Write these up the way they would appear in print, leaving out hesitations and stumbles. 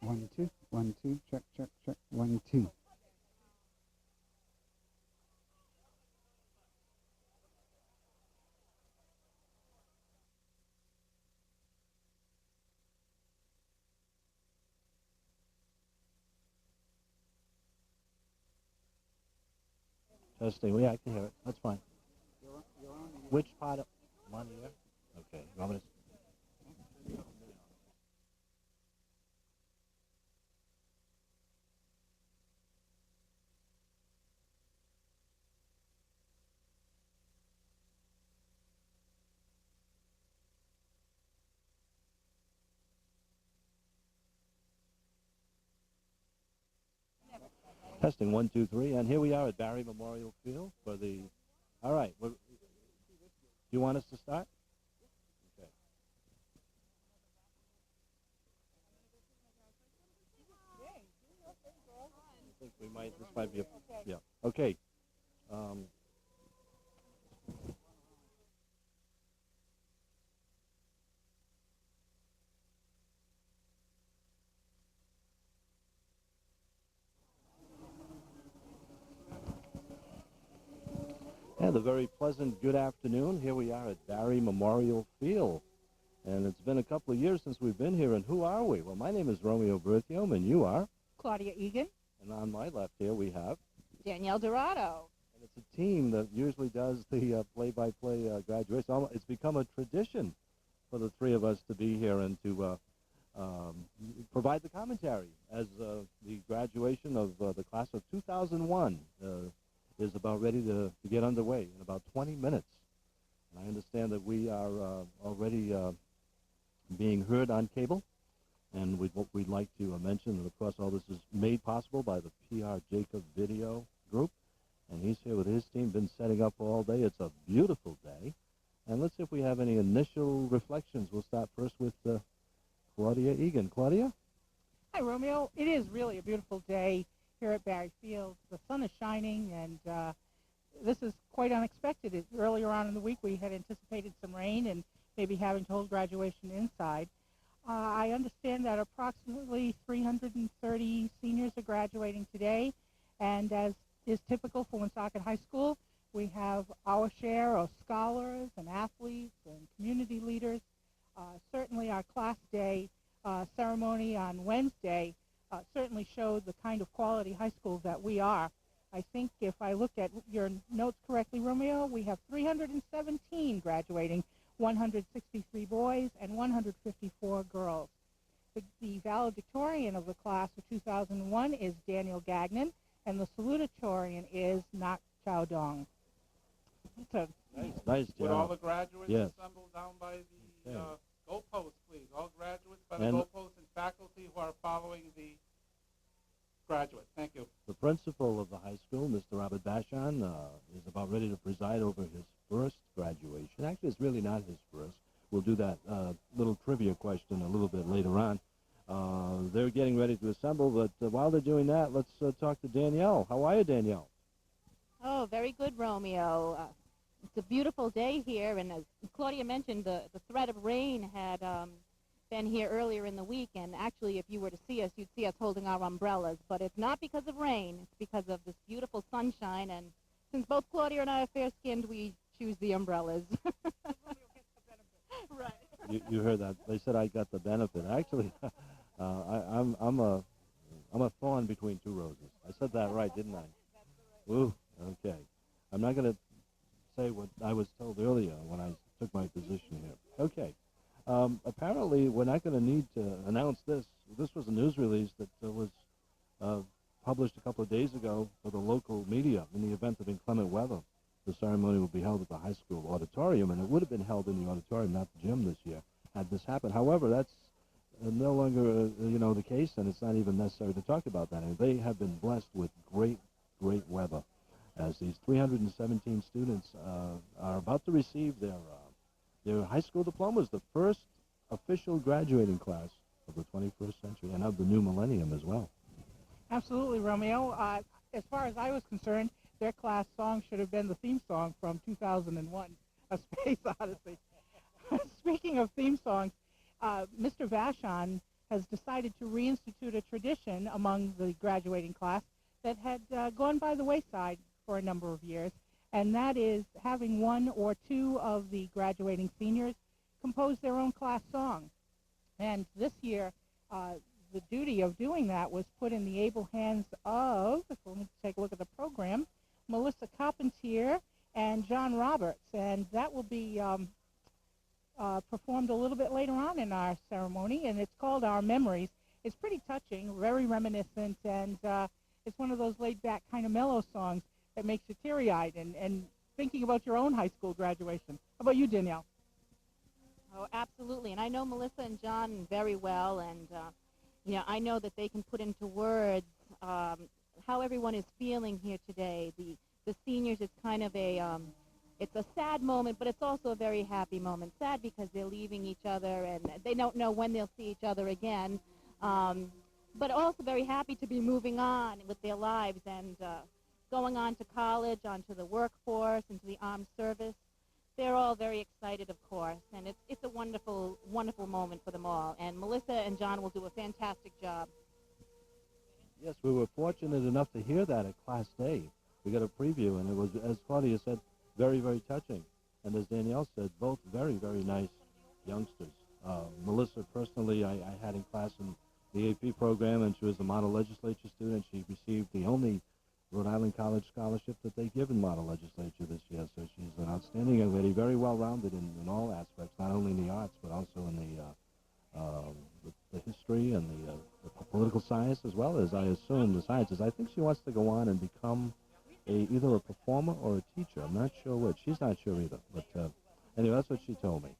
1, 2, 1, 2, check, check, check, 1, 2. Testing. Yeah, I can hear it. That's fine. Which part of... I'm on here? Okay. You want me to... Testing 1, 2, 3, and here we are at Barry Memorial Field for the... All right. Well, do you want us to start? Okay. I think we might... This might be a... Yeah. Okay. Um, and a very pleasant good afternoon. Here we are at Barry Memorial Field. And it's been a couple of years since we've been here, and who are we? Well, my name is Romeo Berthium, and you are? Claudia Egan. And on my left here we have... Danielle Dorado. And it's a team that usually does the play-by-play graduation. It's become a tradition for the three of us to be here and to provide the commentary as the graduation of the class of 2001 is about ready to get underway in about 20 minutes. And I understand that we are already being heard on cable, and what we'd like to mention, and of course all this is made possible by the PR Jacob Video Group, and he's here with his team, been setting up all day. It's a beautiful day, and let's see if we have any initial reflections. We'll start first with Claudia Egan. Claudia? Hi, Romeo. It is really a beautiful day here at Barry Field. The sun is shining, and this is quite unexpected. Earlier on in the week, we had anticipated some rain and maybe having to hold graduation inside. I understand that approximately 330 seniors are graduating today, and as is typical for Woonsocket High School, we have our share of scholars and athletes and community leaders. Certainly our class day ceremony on Wednesday certainly showed the kind of quality high school that we are. I think if I look at your notes correctly, Romeo, we have 317 graduating, 163 boys and 154 girls. The valedictorian of the class of 2001 is Daniel Gagnon, and the salutatorian is Nak Chow Dong. Nice job. Would all the graduates Yes. assemble down by the Okay. goalposts, please? All graduates by the And- goalposts and faculty who are following the graduates. Thank you. The principal of the high school, Mr. Robert Bashon, is about ready to preside over his first graduation. Actually, it's really not his first. We'll do that little trivia question a little bit later on. They're getting ready to assemble, but while they're doing that, let's talk to Danielle. How are you, Danielle? Oh, very good, Romeo. It's a beautiful day here, and as Claudia mentioned, the threat of rain had been here earlier in the week, and actually, if you were to see us, you'd see us holding our umbrellas. But it's not because of rain. It's because of this beautiful sunshine, and since both Claudia and I are fair-skinned, we choose the umbrellas. Right. You heard that? They said I got the benefit. Actually, I'm a thorn between two roses. I said that right, didn't I? Ooh, okay. I'm not going to say what I was told earlier when I took my position here. Okay. Apparently, we're not going to need to announce this. This was a news release that was published a couple of days ago for the local media in the event of inclement weather. The ceremony will be held at the high school auditorium, and it would have been held in the auditorium, not the gym this year, had this happened. However, that's no longer, the case, and it's not even necessary to talk about that. And they have been blessed with great, great weather, as these 317 students are about to receive their high school diplomas, the first official graduating class of the 21st century and of the new millennium as well. Absolutely, Romeo. As far as I was concerned, their class song should have been the theme song from 2001, A Space Odyssey. Speaking of theme songs, Mr. Vashon has decided to reinstitute a tradition among the graduating class that had gone by the wayside for a number of years, and that is having one or two of the graduating seniors compose their own class song. And this year, the duty of doing that was put in the able hands of, let me take a look at the program, Melissa Carpentier and John Roberts, and that will be performed a little bit later on in our ceremony, and it's called Our Memories. It's pretty touching, very reminiscent, and it's one of those laid-back kind of mellow songs that makes you teary-eyed and thinking about your own high school graduation. How about you, Danielle? Oh, absolutely. And I know Melissa and John very well, and I know that they can put into words how everyone is feeling here today. The seniors, it's kind of it's a sad moment, but it's also a very happy moment. Sad because they're leaving each other, and they don't know when they'll see each other again. But also very happy to be moving on with their lives and going on to college, onto the workforce, into the armed service. They're all very excited, of course, and it's a wonderful, wonderful moment for them all. And Melissa and John will do a fantastic job. Yes, we were fortunate enough to hear that at Class Day. We got a preview, and it was, as Claudia said, very, very touching. And as Danielle said, both very, very nice youngsters. Melissa, personally, I had in class in the AP program, and she was a model legislature student. She received the only Rhode Island College scholarship that they give in model legislature this year. So she's an outstanding young lady, very well-rounded in all aspects, not only in the arts, but also in the history and the political science, as well as, I assume, the sciences. I think she wants to go on and become either a performer or a teacher. I'm not sure which. She's not sure either. But anyway, that's what she told me.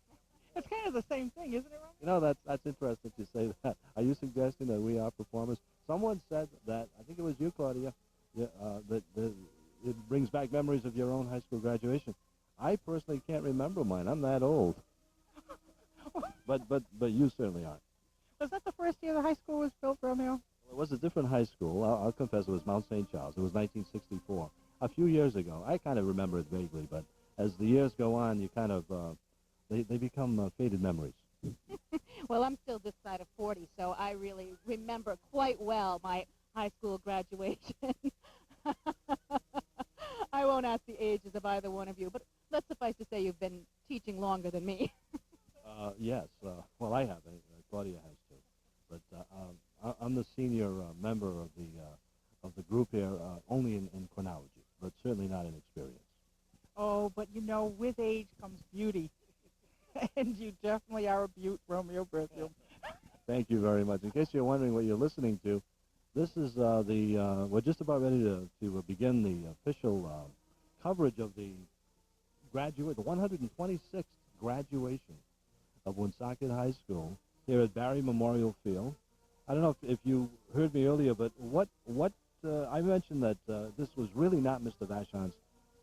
It's kind of the same thing, isn't it, Ron? You know, that's interesting to say that. Are you suggesting that we are performers? Someone said that, I think it was you, Claudia, that it brings back memories of your own high school graduation. I personally can't remember mine. I'm that old. But you certainly aren't. Was that the first year the high school was built, Romeo? Well, it was a different high school. I'll confess it was Mount St. Charles. It was 1964. A few years ago. I kind of remember it vaguely, but as the years go on, you kind of, they become faded memories. Well, I'm still this side of 40, so I really remember quite well my high school graduation. I won't ask the ages of either one of you, but let's suffice to say you've been teaching longer than me. Yes. Well, I have. Claudia has too. But I'm the senior member of the group here, only in chronology, but certainly not in experience. Oh, but you know, with age comes beauty. And you definitely are a beaut, Romeo Berthium. Thank you very much. In case you're wondering what you're listening to, this is we're just about ready to begin the official coverage of the 126th graduation of Woonsocket High School here at Barry Memorial Field. I don't know if you heard me earlier, but what I mentioned that this was really not Mr. Vachon's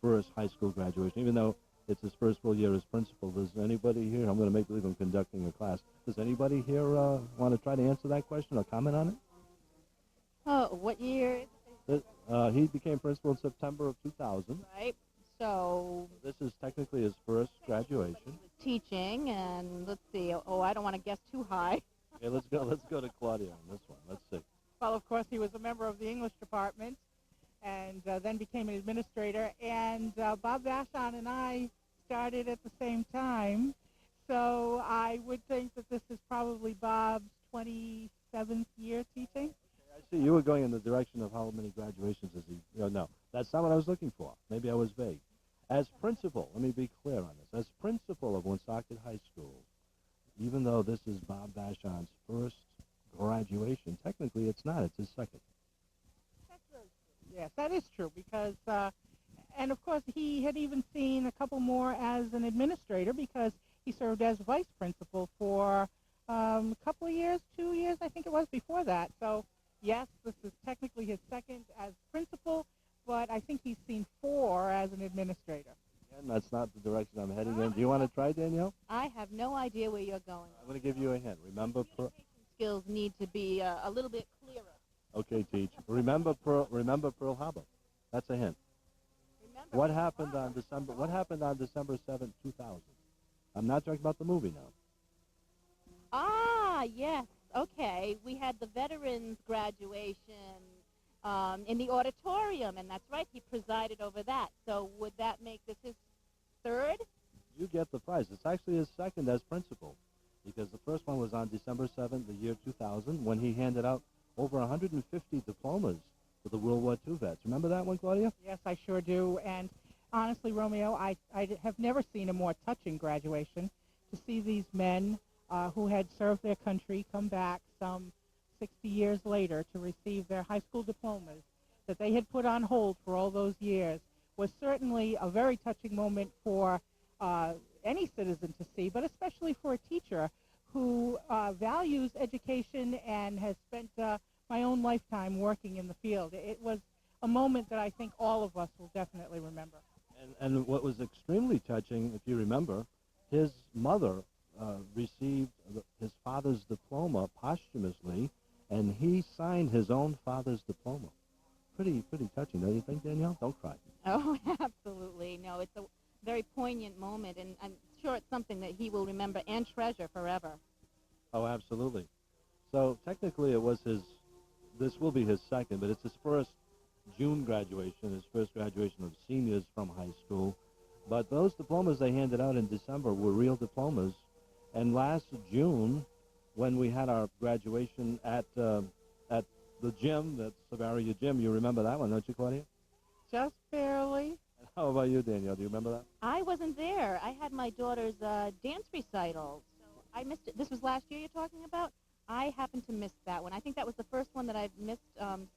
first high school graduation, even though it's his first full year as principal. Does anybody here, I'm going to make believe I'm conducting a class, does anybody here want to try to answer that question or comment on it? Oh, what year? He became principal in September of 2000. Right. So This is technically his first graduation. teaching, and let's see. Oh, I don't want to guess too high. Okay, let's go to Claudia on this one. Let's see. Well, of course, he was a member of the English department and then became an administrator. And Bob Vachon and I started at the same time. So I would think that this is probably Bob's 27th year teaching. I see you were going in the direction of how many graduations is he? No, that's not what I was looking for. Maybe I was vague. As principal, let me be clear on this. As principal of Woonsocket High School, even though this is Bob Vachon's first graduation, technically it's not. It's his second. Yes, that is true because, and of course, he had even seen a couple more as an administrator because he served as vice principal for a couple of years, 2 years, I think it was, before that. So, yes, this is technically his second as principal, but I think he's seen 4 as an administrator. And that's not the direction I'm heading in. Do you want to try, Danielle? I have no idea where you're going. I'm going to give you a hint. Remember, Skills need to be a little bit clearer. okay, teach. Remember Pearl Harbor. That's a hint. Remember, What happened on December 7th, 2000? I'm not talking about the movie now. Ah, yes. Okay, we had the veterans graduation in the auditorium, and that's right, he presided over that. So would that make this his third? You get the prize. It's actually his second as principal, because the first one was on December 7th, the year 2000, when he handed out over 150 diplomas for the World War II vets. Remember that one, Claudia? Yes, I sure do. And honestly, Romeo, I have never seen a more touching graduation. To see these men who had served their country come back some 60 years later to receive their high school diplomas that they had put on hold for all those years was certainly a very touching moment for any citizen to see, but especially for a teacher who values education and has spent my own lifetime working in the field. It was a moment that I think all of us will definitely remember. And what was extremely touching, if you remember, his mother received his father's diploma posthumously, and he signed his own father's diploma. Pretty touching, don't you think, Danielle? Don't cry. Oh, absolutely. No, it's a very poignant moment, and I'm sure it's something that he will remember and treasure forever. Oh, absolutely. So technically this will be his second, but it's his first June graduation, his first graduation of seniors from high school. But those diplomas they handed out in December were real diplomas. And last June, when we had our graduation at the gym, that Savaria gym, you remember that one, don't you, Claudia? Just barely. And how about you, Danielle? Do you remember that? I wasn't there. I had my daughter's dance recital, so I missed it. This was last year you're talking about? I happened to miss that one. I think that was the first one that I've missed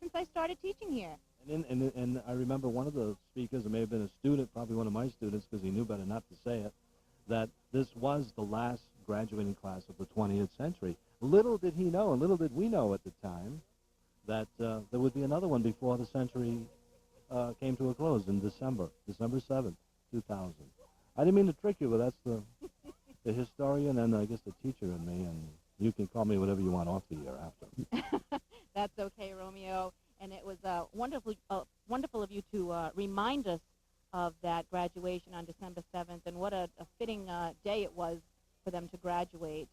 since I started teaching here. And I remember one of the speakers, it may have been a student, probably one of my students, because he knew better not to say it, that this was the last graduating class of the 20th century. Little did he know, and little did we know at the time, that there would be another one before the century came to a close in December 7th, 2000. I didn't mean to trick you, but that's the historian and I guess the teacher in me, and you can call me whatever you want off the air after. That's okay, Romeo. And it was wonderful of you to remind us of that graduation on December 7th, and what a fitting day it was for them to graduate.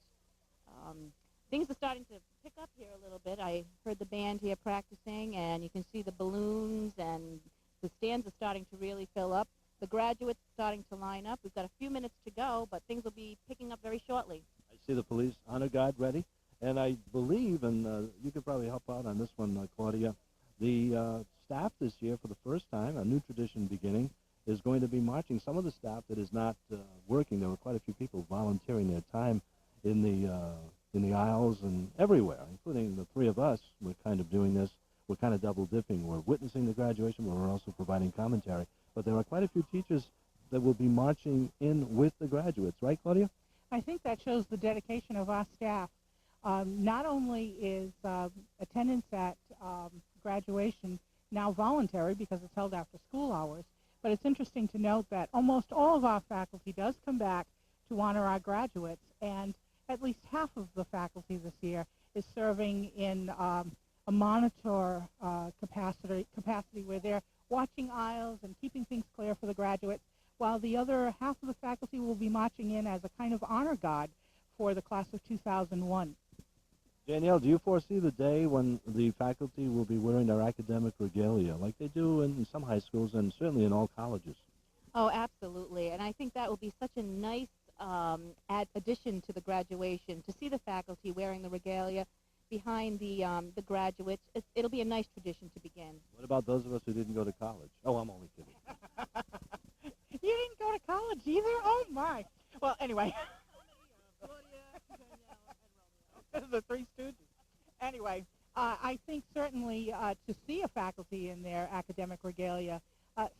Things are starting to pick up here a little bit. I heard the band here practicing, and you can see the balloons, and the stands are starting to really fill up. The graduates are starting to line up. We've got a few minutes to go, but things will be picking up very shortly. I see the police honor guard ready, and I believe, and you could probably help out on this one, Claudia, the staff this year, for the first time, a new tradition beginning, is going to be marching. Some of the staff that is not working, there were quite a few people volunteering their time in the aisles and everywhere, including the three of us. We're kind of doing this. We're kind of double dipping. We're witnessing the graduation, but we're also providing commentary. But there are quite a few teachers that will be marching in with the graduates, right, Claudia? I think that shows the dedication of our staff. Not only is attendance at graduation now voluntary because it's held after school hours, but it's interesting to note that almost all of our faculty does come back to honor our graduates, and at least half of the faculty this year is serving in a monitor capacity where they're watching aisles and keeping things clear for the graduates, while the other half of the faculty will be marching in as a kind of honor guard for the class of 2001. Danielle, do you foresee the day when the faculty will be wearing their academic regalia like they do in some high schools and certainly in all colleges? Oh, absolutely. And I think that will be such a nice addition to the graduation, to see the faculty wearing the regalia behind the graduates. It'll be a nice tradition to begin. What about those of us who didn't go to college? Oh, I'm only kidding. You didn't go to college either? Oh, my. Well, anyway. The three students. Anyway, I think certainly to see a faculty in their academic regalia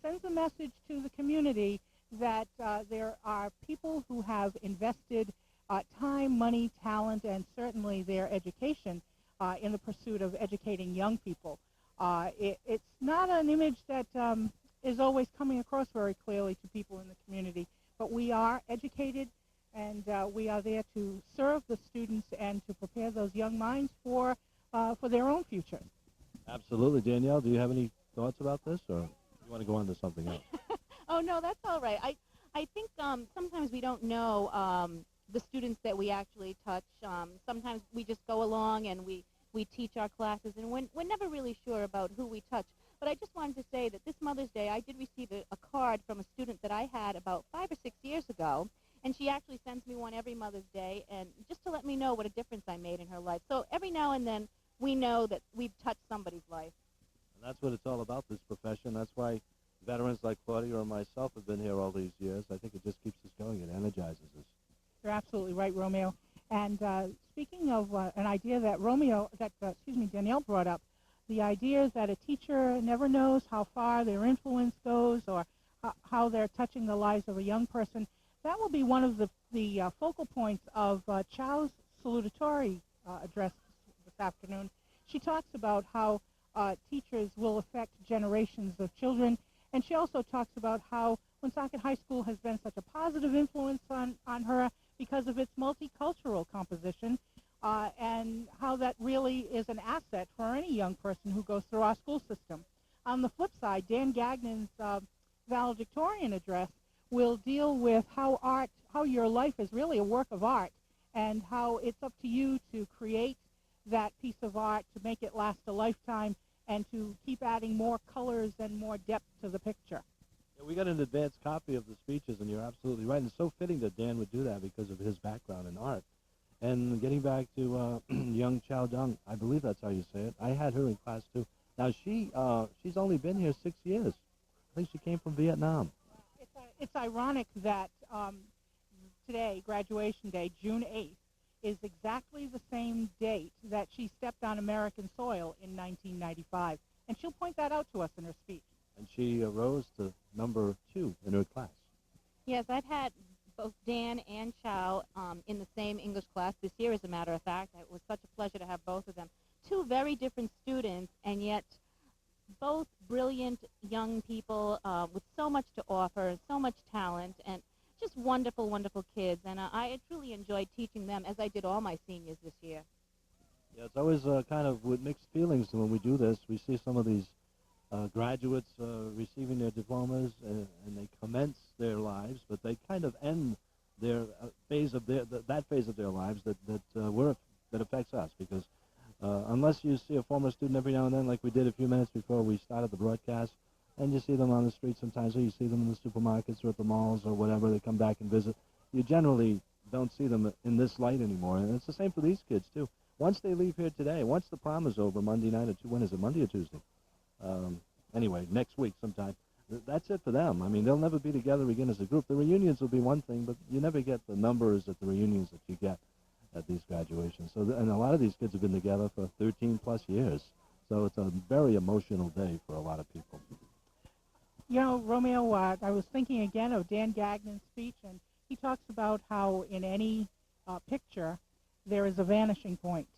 sends a message to the community that there are people who have invested time, money, talent, and certainly their education in the pursuit of educating young people. It's not an image that is always coming across very clearly to people in the community, but we are educated, and we are there to serve the students and to prepare those young minds for their own future. Absolutely. Danielle, do you have any thoughts about this, or do you want to go on to something else? Oh, no, that's all right. I think sometimes we don't know the students that we actually touch. Sometimes we just go along and we teach our classes, and we're never really sure about who we touch. But I just wanted to say that this Mother's Day, I did receive a card from a student that I had about 5 or 6 years ago, and she actually sends me one every Mother's Day, and just to let me know what a difference I made in her life. So every now and then, we know that we've touched somebody's life. And that's what it's all about, this profession. That's why veterans like Claudia or myself have been here all these years. I think it just keeps us going. It energizes us. You're absolutely right, Romeo. And speaking of an idea that Danielle brought up, the idea that a teacher never knows how far their influence goes or how they're touching the lives of a young person, that will be one of the focal points of Chow's salutatory address this afternoon. She talks about how teachers will affect generations of children, and she also talks about how Woonsocket High School has been such a positive influence on her because of its multicultural composition, and how that really is an asset for any young person who goes through our school system. On the flip side, Dan Gagnon's valedictorian address will deal with how your life is really a work of art, and how it's up to you to create that piece of art, to make it last a lifetime, and to keep adding more colors and more depth to the picture. Yeah, we got an advanced copy of the speeches, and you're absolutely right. And it's so fitting that Dan would do that because of his background in art. And getting back to young Chow Dung, I believe that's how you say it. I had her in class too. Now she's only been here 6 years. I think she came from Vietnam. It's ironic that today, graduation day, June 8th, is exactly the same date that she stepped on American soil in 1995. And she'll point that out to us in her speech. And she rose to number 2 in her class. Yes, I've had both Dan and Chow in the same English class this year, as a matter of fact. It was such a pleasure to have both of them. Two very different students, and yet both brilliant young people with so much to offer, so much talent, and just wonderful, wonderful kids. And I truly enjoyed teaching them, as I did all my seniors this year. Yeah, it's always kind of with mixed feelings when we do this. We see some of these graduates receiving their diplomas, and they commence their lives, but they kind of end their phase of that phase of their lives that affects us, because unless you see a former student every now and then, like we did a few minutes before we started the broadcast, and you see them on the street sometimes, or you see them in the supermarkets or at the malls or whatever, they come back and visit, you generally don't see them in this light anymore. And it's the same for these kids too. Once they leave here today, once the prom is over Monday night, when is it, Monday or Tuesday? Anyway, next week sometime, that's it for them. I mean, they'll never be together again as a group. The reunions will be one thing, but you never get the numbers at the reunions that you get at these graduations. So, and a lot of these kids have been together for 13 plus years. So it's a very emotional day for a lot of people. You know, Romeo, I was thinking again of Dan Gagnon's speech, and he talks about how in any picture there is a vanishing point,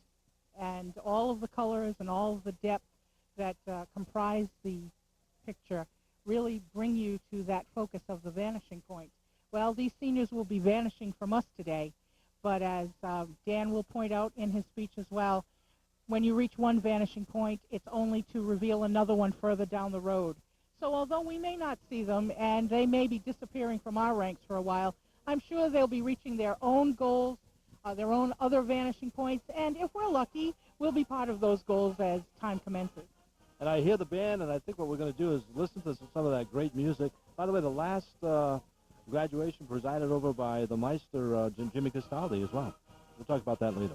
and all of the colors and all of the depth that comprise the picture really bring you to that focus of the vanishing point. Well, these seniors will be vanishing from us today, but as Dan will point out in his speech as well, when you reach one vanishing point, it's only to reveal another one further down the road. So although we may not see them, and they may be disappearing from our ranks for a while, I'm sure they'll be reaching their own goals, their own other vanishing points, and if we're lucky, we'll be part of those goals as time commences. And I hear the band, and I think what we're going to do is listen to some of that great music. By the way, the last graduation presided over by the Meister, Jimmy Castaldi, as well. We'll talk about that later.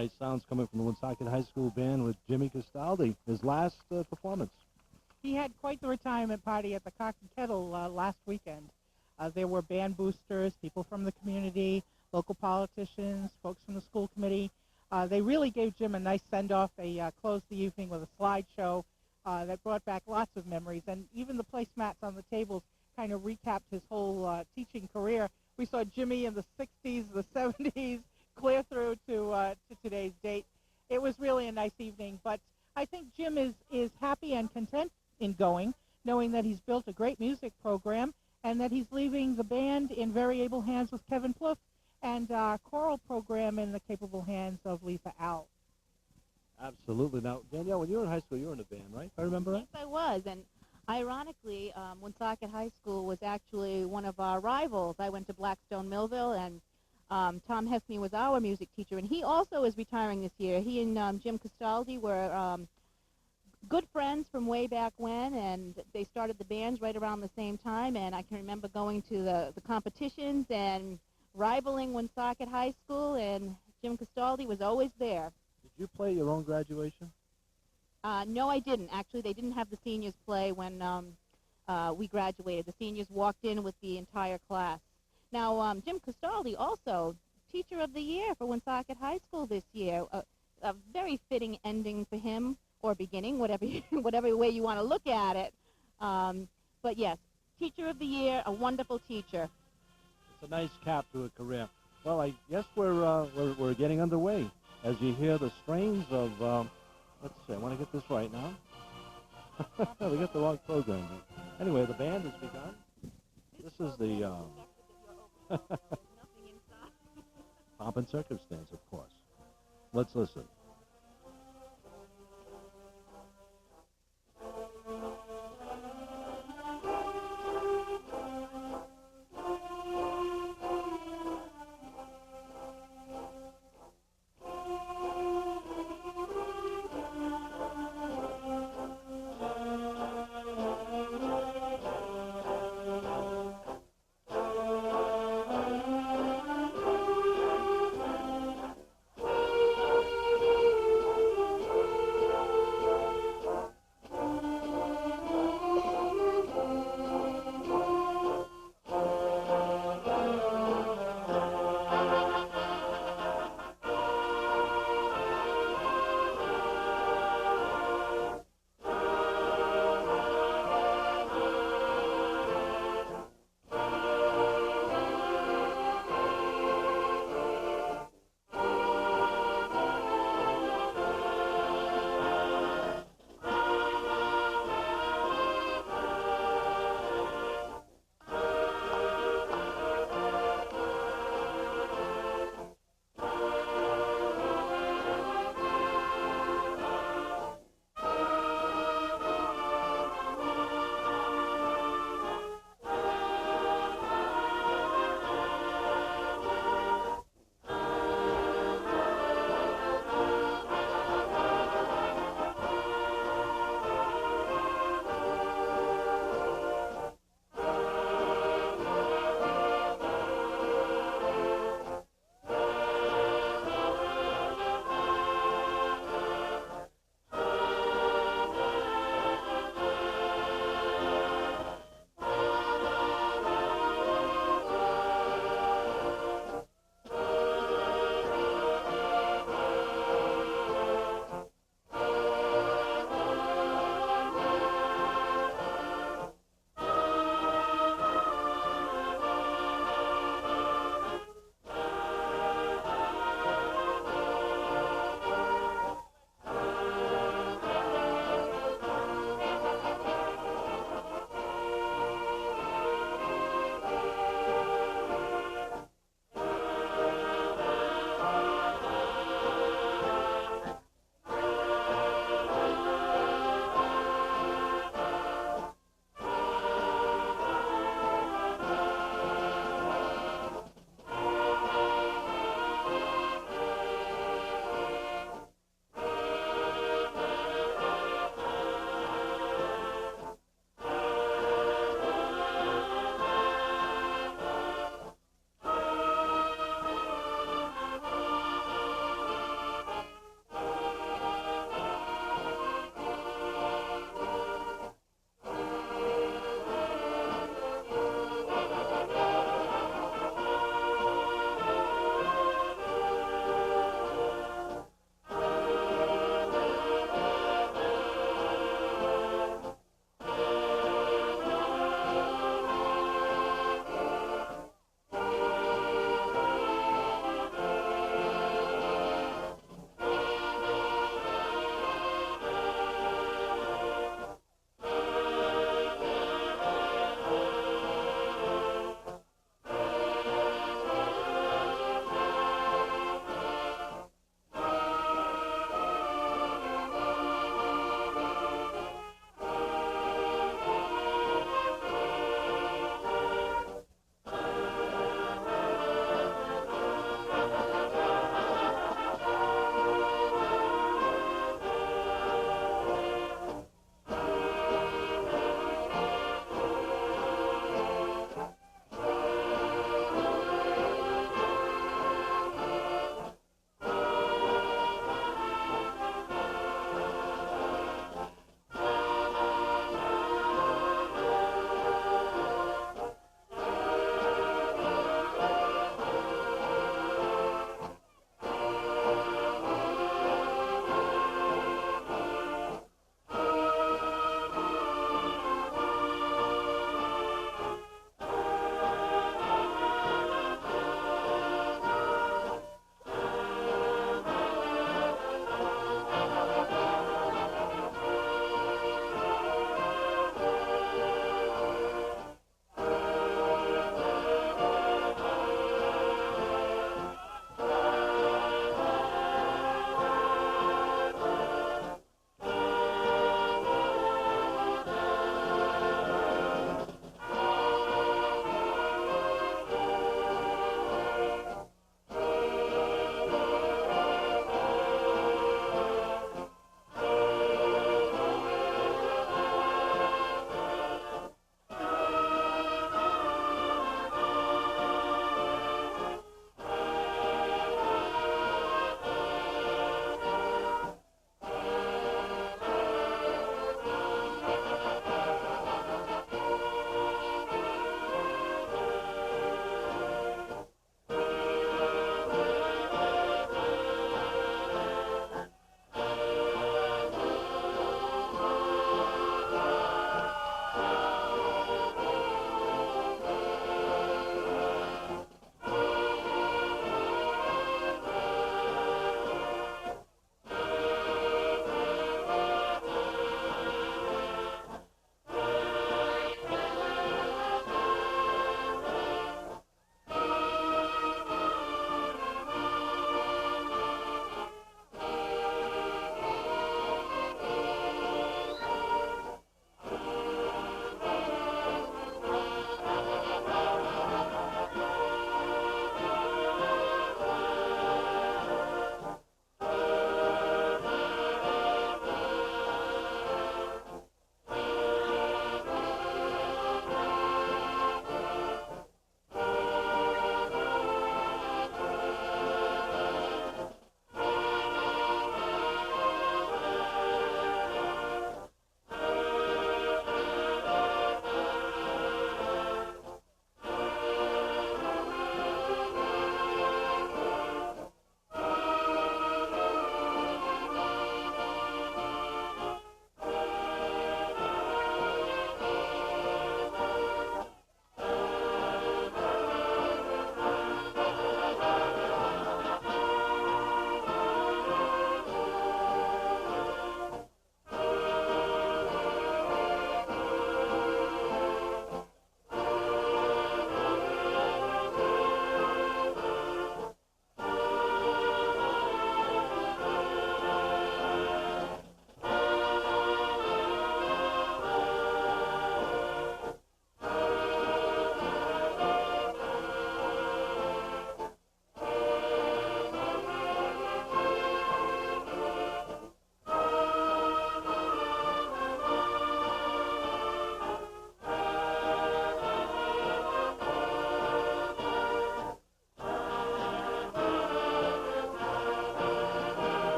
Nice sounds coming from the Woonsocket High School band with Jimmy Castaldi, his last performance. He had quite the retirement party at the Cock and Kettle last weekend. There were band boosters, people from the community, local politicians, folks from the school committee. They really gave Jim a nice send-off. They closed the evening with a slideshow that brought back lots of memories. And even the placemats on the tables kind of recapped his whole teaching career. We saw Jimmy in the 60s, the 70s, clear through to today's date. It was really a nice evening. But I think Jim is happy and content in going, knowing that he's built a great music program and that he's leaving the band in very able hands with Kevin Plouffe and choral program in the capable hands of Lisa Al. Absolutely. Now, Danielle, when you were in high school, you were in a band, right? If I remember right? Yes, I was. And ironically, Woonsocket High School was actually one of our rivals. I went to Blackstone Millville, and Tom Hesney was our music teacher, and he also is retiring this year. He and Jim Castaldi were good friends from way back when, and they started the bands right around the same time, and I can remember going to the competitions and rivaling Woonsocket High School, and Jim Castaldi was always there. Did you play your own graduation? No, I didn't. Actually, they didn't have the seniors play when we graduated. The seniors walked in with the entire class. Now, Jim Castaldi also, Teacher of the Year for Woonsocket High School this year. A very fitting ending for him, or beginning, whatever way you want to look at it. But yes, Teacher of the Year, a wonderful teacher. It's a nice cap to a career. Well, I guess we're getting underway as you hear the strains of, let's see, I want to get this right now. We got the wrong program. Anyway, the band has begun. This is the pomp and circumstance, of course. Let's listen.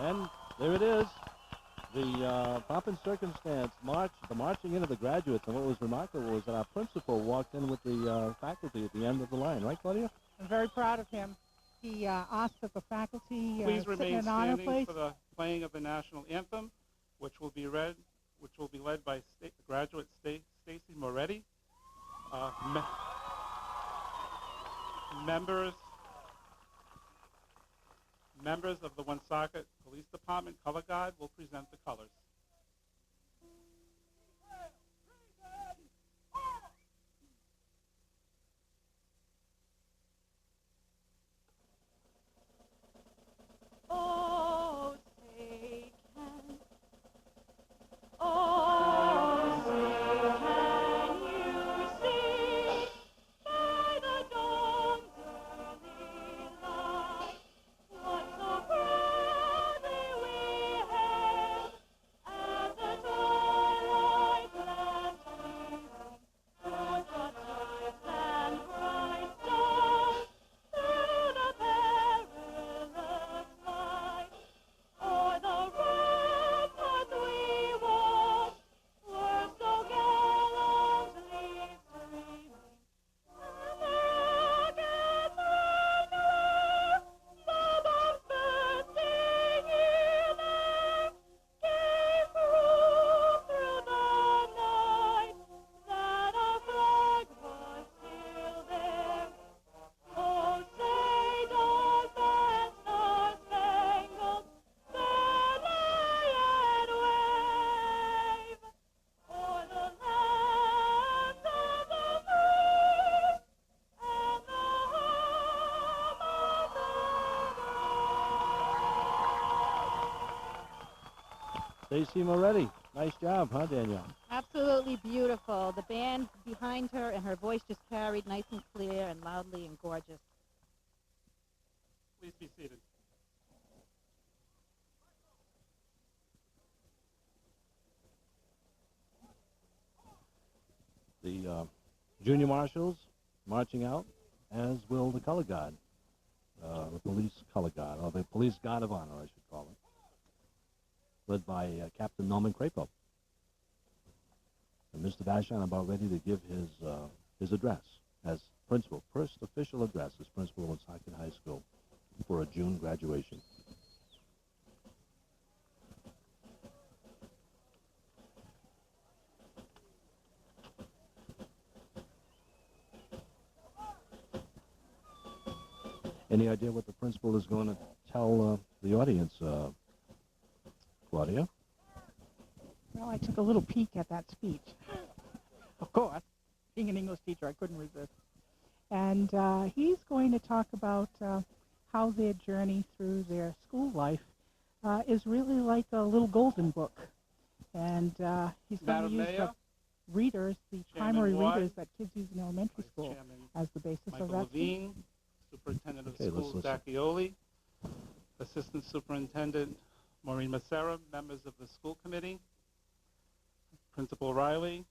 And there it is. The pomp and circumstance the marching in of the graduates. And what was remarkable was that our principal walked in with the faculty at the end of the line. Right, Claudia? I'm very proud of him. He asked that the faculty Please sit in remain an honor standing place. for the playing of the national anthem, which will be led by graduate Stacy Moretti. Members of the Woonsocket Police Department Color Guard will present the colors. Oh, say can, oh, say can you see by the dawn's early light what so proudly we hailed at the twilight glad gleaming through the tides and bright stars, through the perilous fight, o'er the ramparts we walked, were so gallantly streaming. And the rockets rang aloud, the bombs bursting here there, gave proof through the night that our flag was still there. Oh, say does that star-spangled banner yet wave o'er the land of the free and the home of the brave? Stacy Moretti. Nice job, huh, Danielle? Absolutely beautiful. The band behind her and her voice just carried nice and clear and loudly and gorgeous. Please be seated. The junior marshals marching out, as will the color guard, the police color guard, or the police guard of honor, I should call it, led by Captain Norman Crapo. And Mr. Vashon about ready to give his address as principal, first official address as principal of Woonsocket High School for a June graduation. Any idea what the principal is going to tell the audience, Claudia? Well, I took a little peek at that speech. Of course, being an English teacher, I couldn't resist. And he's going to talk about how their journey through their school life is really like a little golden book. And he's going to Madam use Mayor, the readers, the Chairman primary Ward, readers that kids use in elementary Vice school Chairman as the basis Michael of that speech. Levine, Superintendent of Okay, let's Schools listen. Zacchioli, Assistant Superintendent Maureen Macera, members of the school committee, Principal Riley,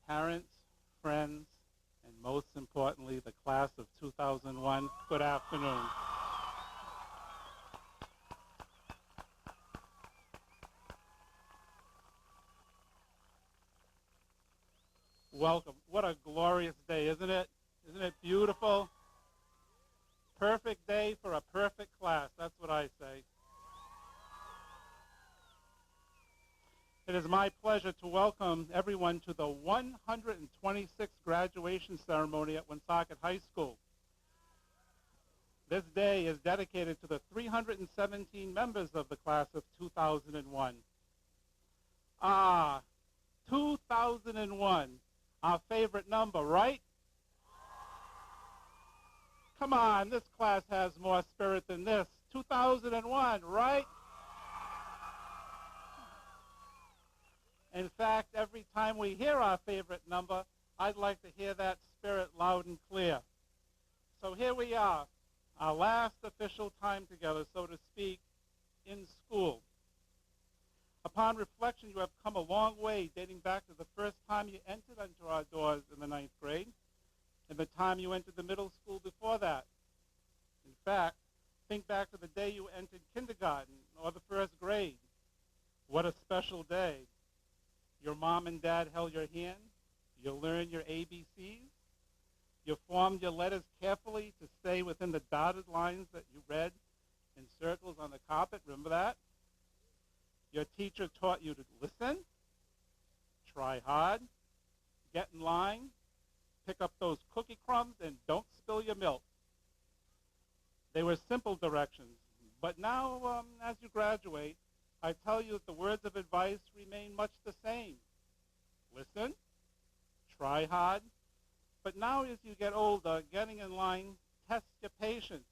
parents, friends, and most importantly, the class of 2001, good afternoon. Welcome. What a glorious day, isn't it? Isn't it beautiful? Perfect day for a perfect class. That's what I say. It is my pleasure to welcome everyone to the 126th graduation ceremony at Woonsocket High School. This day is dedicated to the 317 members of the class of 2001. 2001, our favorite number, right? Come on, this class has more spirit than this. 2001, right? In fact, every time we hear our favorite number, I'd like to hear that spirit loud and clear. So here we are, our last official time together, so to speak, in school. Upon reflection, you have come a long way, dating back to the first time you entered into our doors in the 9th grade, and the time you entered the middle school before that. In fact, Think back to the day you entered kindergarten or the first grade. What a special day. Your mom and dad held your hand. You learned your ABCs. You formed your letters carefully to stay within the dotted lines that you read in circles on the carpet. Remember that? Your teacher taught you to listen, try hard, get in line, pick up those cookie crumbs, and don't spill your milk. They were simple directions. But now, as you graduate, I tell you that the words of advice remain much the same. Listen, try hard, but now as you get older, getting in line tests your patience,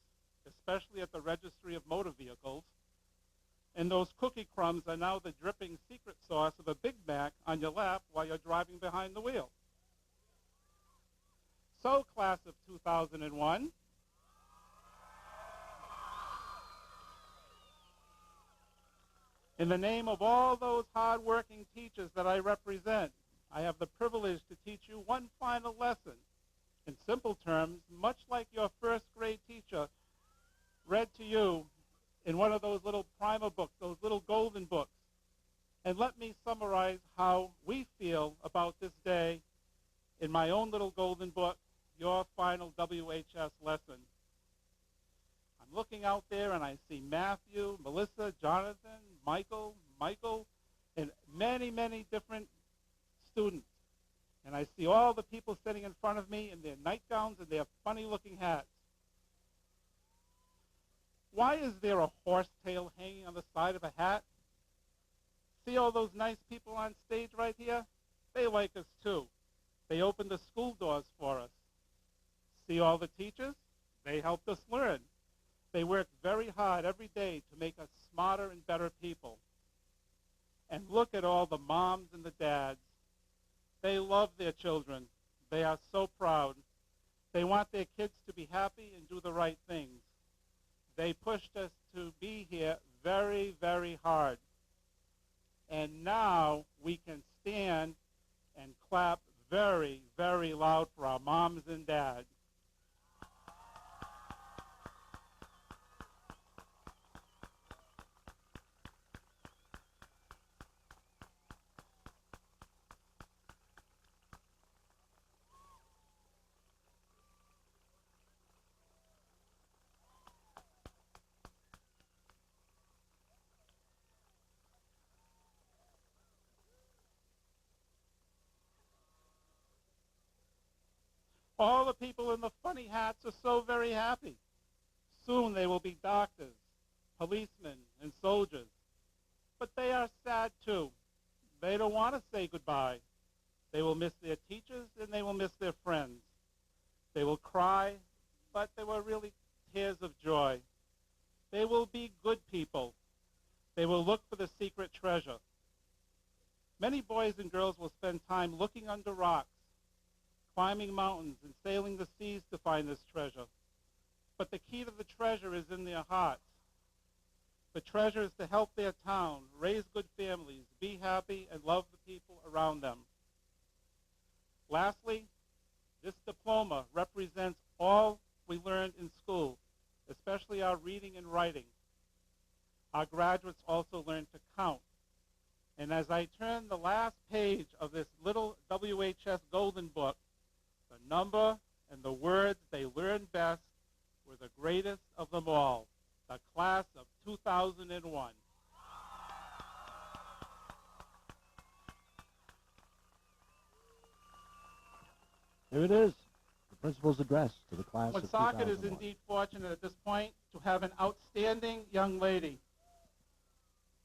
especially at the registry of motor vehicles. And those cookie crumbs are now the dripping secret sauce of a Big Mac on your lap while you're driving behind the wheel. So, class of 2001, in the name of all those hard-working teachers that I represent, I have the privilege to teach you one final lesson. In simple terms, much like your first grade teacher read to you in one of those little primer books, those little golden books. And let me summarize how we feel about this day in my own little golden book, Your Final WHS Lesson. I'm looking out there and I see Matthew, Melissa, Jonathan, Michael, and many, many different students. And I see all the people sitting in front of me in their nightgowns and their funny-looking hats. Why is there a horsetail hanging on the side of a hat? See all those nice people on stage right here? They like us too. They opened the school doors for us. See all the teachers? They helped us learn. They work very hard every day to make us smarter and better people. And look at all the moms and the dads. They love their children. They are so proud. They want their kids to be happy and do the right things. They pushed us to be here very, very hard. And now we can stand and clap very, very loud for our moms and dads. All the people in the funny hats are so very happy. Soon they will be doctors, policemen, and soldiers. But they are sad too. They don't want to say goodbye. They will miss their teachers and they will miss their friends. They will cry, but they were really tears of joy. They will be good people. They will look for the secret treasure. Many boys and girls will spend time looking under rocks, climbing mountains and sailing the seas to find this treasure. But the key to the treasure is in their hearts. The treasure is to help their town, raise good families, be happy, and love the people around them. Lastly, this diploma represents all we learned in school, especially our reading and writing. Our graduates also learned to count. And as I turn the last page of this little WHS Golden Book, the number and the words they learned best were the greatest of them all, the class of 2001. Here it is, the principal's address to the class of Woonsocket 2001. is indeed fortunate at this point to have an outstanding young lady,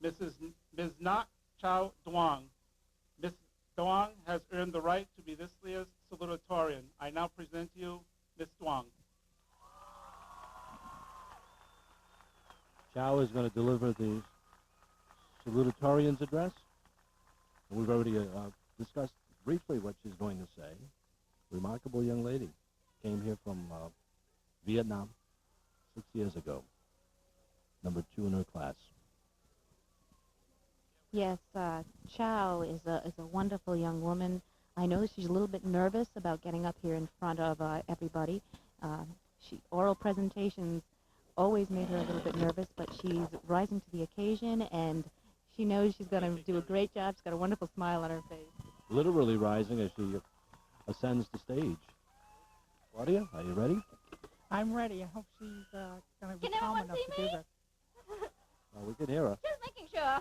Ms. Nak Chow Duong. Ms. Duong has earned the right to be this year's salutatorian. I now present to you Ms. Duong. Chow is going to deliver the salutatorian's address. And we've already discussed briefly what she's going to say. Remarkable young lady. Came here from Vietnam 6 years ago. Number 2 in her class. Yes, Chow is a wonderful young woman. I know she's a little bit nervous about getting up here in front of everybody. Oral presentations always made her a little bit nervous, but she's rising to the occasion, and she knows she's going to do a great job. She's got a wonderful smile on her face. Literally rising as she ascends the stage. Claudia, are you ready? I'm ready. I hope she's going to be Can calm everyone enough see to do me? this. Well, we can hear her. Just making sure.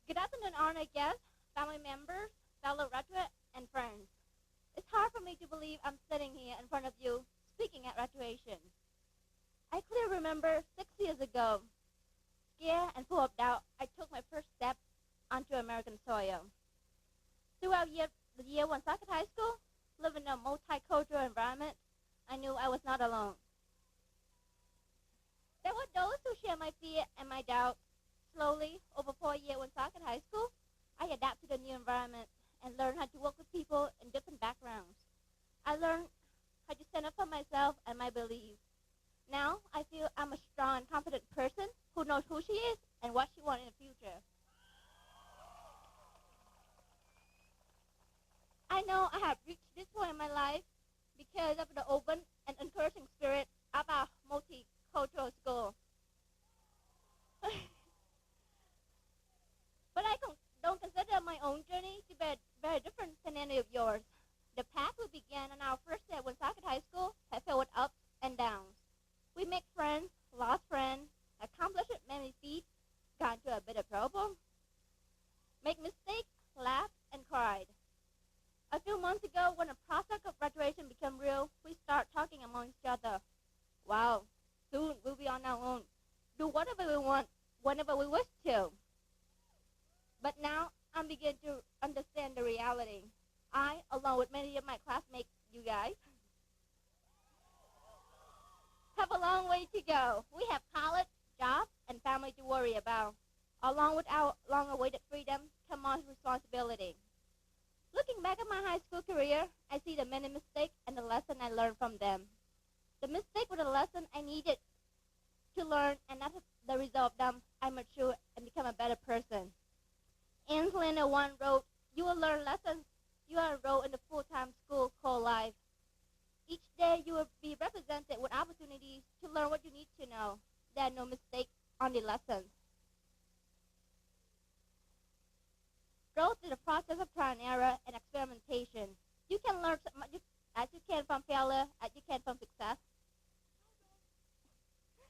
Good afternoon, honored guests, family members, fellow graduates, and friends. It's hard for me to believe I'm sitting here in front of you speaking at graduation. I clearly remember 6 years ago, scared and full of doubt, I took my first step onto American soil. Throughout the year Woonsocket High School, living in a multicultural environment, I knew I was not alone. There were those who shared my fear and my doubt. Slowly, over 4 years at Woonsocket High School, I adapted to the new environment and learned how to work with people in different backgrounds. I learned how to stand up for myself and my beliefs. Now, I feel I'm a strong and confident person who knows who she is and what she wants in the future. I know I have reached this point in my life because of the open and encouraging spirit of our multicultural school. But I don't consider my own journey to be very different than any of yours. The path we began on our first day at Woonsocket High School has filled with ups and downs. We make friends, lost friends, accomplished many feats, got into a bit of trouble, make mistakes, laughed, and cried. A few months ago, when the prospect of graduation became real, we start talking among each other. Wow, soon we'll be on our own. Do whatever we want, whenever we wish to. But now I'm beginning to understand the reality. I, along with many of my classmates, you guys, have a long way to go. We have college, jobs, and family to worry about. Along with our long-awaited freedom comes responsibility. Looking back at my high school career, I see the many mistakes and the lesson I learned from them. The mistake was a lesson I needed to learn, and as the result of them, I matured and become a better person. Angelina one wrote, "You will learn lessons you are enrolled in the full-time school called life. Each day you will be represented with opportunities to learn what you need to know. There are no mistakes, only lessons." Growth is a process of trial and error and experimentation. You can learn as much as you can from failure as you can from success.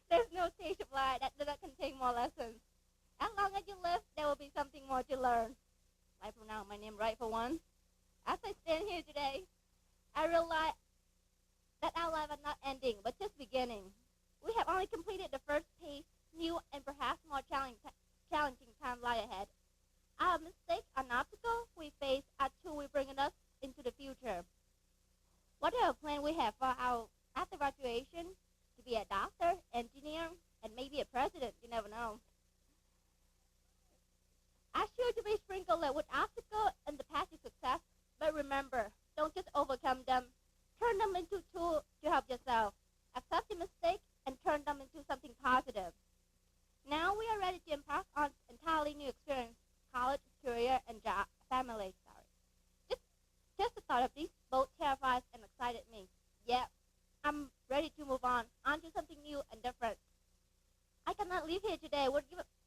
There's no stage of life that does not contain more lessons. As long as you live, there will be something more to learn. I pronounce my name right for once. As I stand here today, I realize that our lives are not ending, but just beginning. We have only completed the first pace, new and perhaps more challenging time lie ahead. Our mistakes and obstacles we face are tools we bring us into the future. Whatever plan we have for our after graduation, to be a doctor, engineer, and maybe a president, you never know, are sure to be sprinkled with obstacles in the path to success. But remember, don't just overcome them. Turn them into tools to help yourself. Accept the mistakes and turn them into something positive. Now we are ready to embark on entirely new experience, college, career, and job, family. Just the thought of these both terrifies and excited me. Yeah, I'm ready to move on to something new and different. I cannot leave here today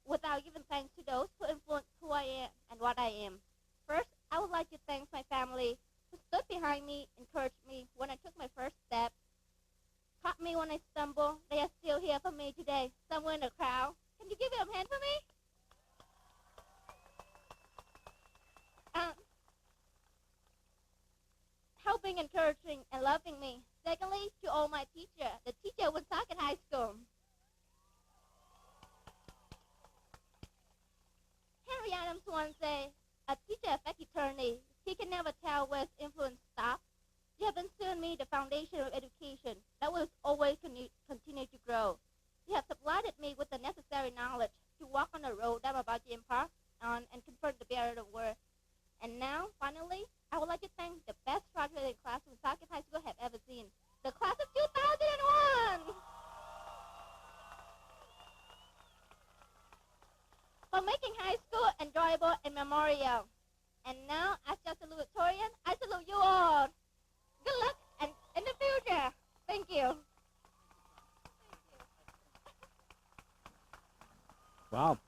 without giving thanks to those who influenced who I am and what I am. First, I would like to thank my family who stood behind me, encouraged me when I took my first step, caught me when I stumbled. They are still here for me today, somewhere in the crowd. Can you give them a hand for me? Helping, encouraging, and loving me. Secondly, to all my teacher, the teacher at Woonsocket High School. Henry Adams once said, "A teacher affects eternity. He can never tell where his influence stops." You have instilled in me the foundation of education that will always continue to grow. You have supplied me with the necessary knowledge to walk on the road that I'm about to embark on and convert the barrier of work. And now, finally, I would like to thank the best graduating class Woonsocket High School have ever seen, the class of 2001, for making high school enjoyable and memorable. And now, as your salutatorian, I salute you all. Good luck and in the Wow.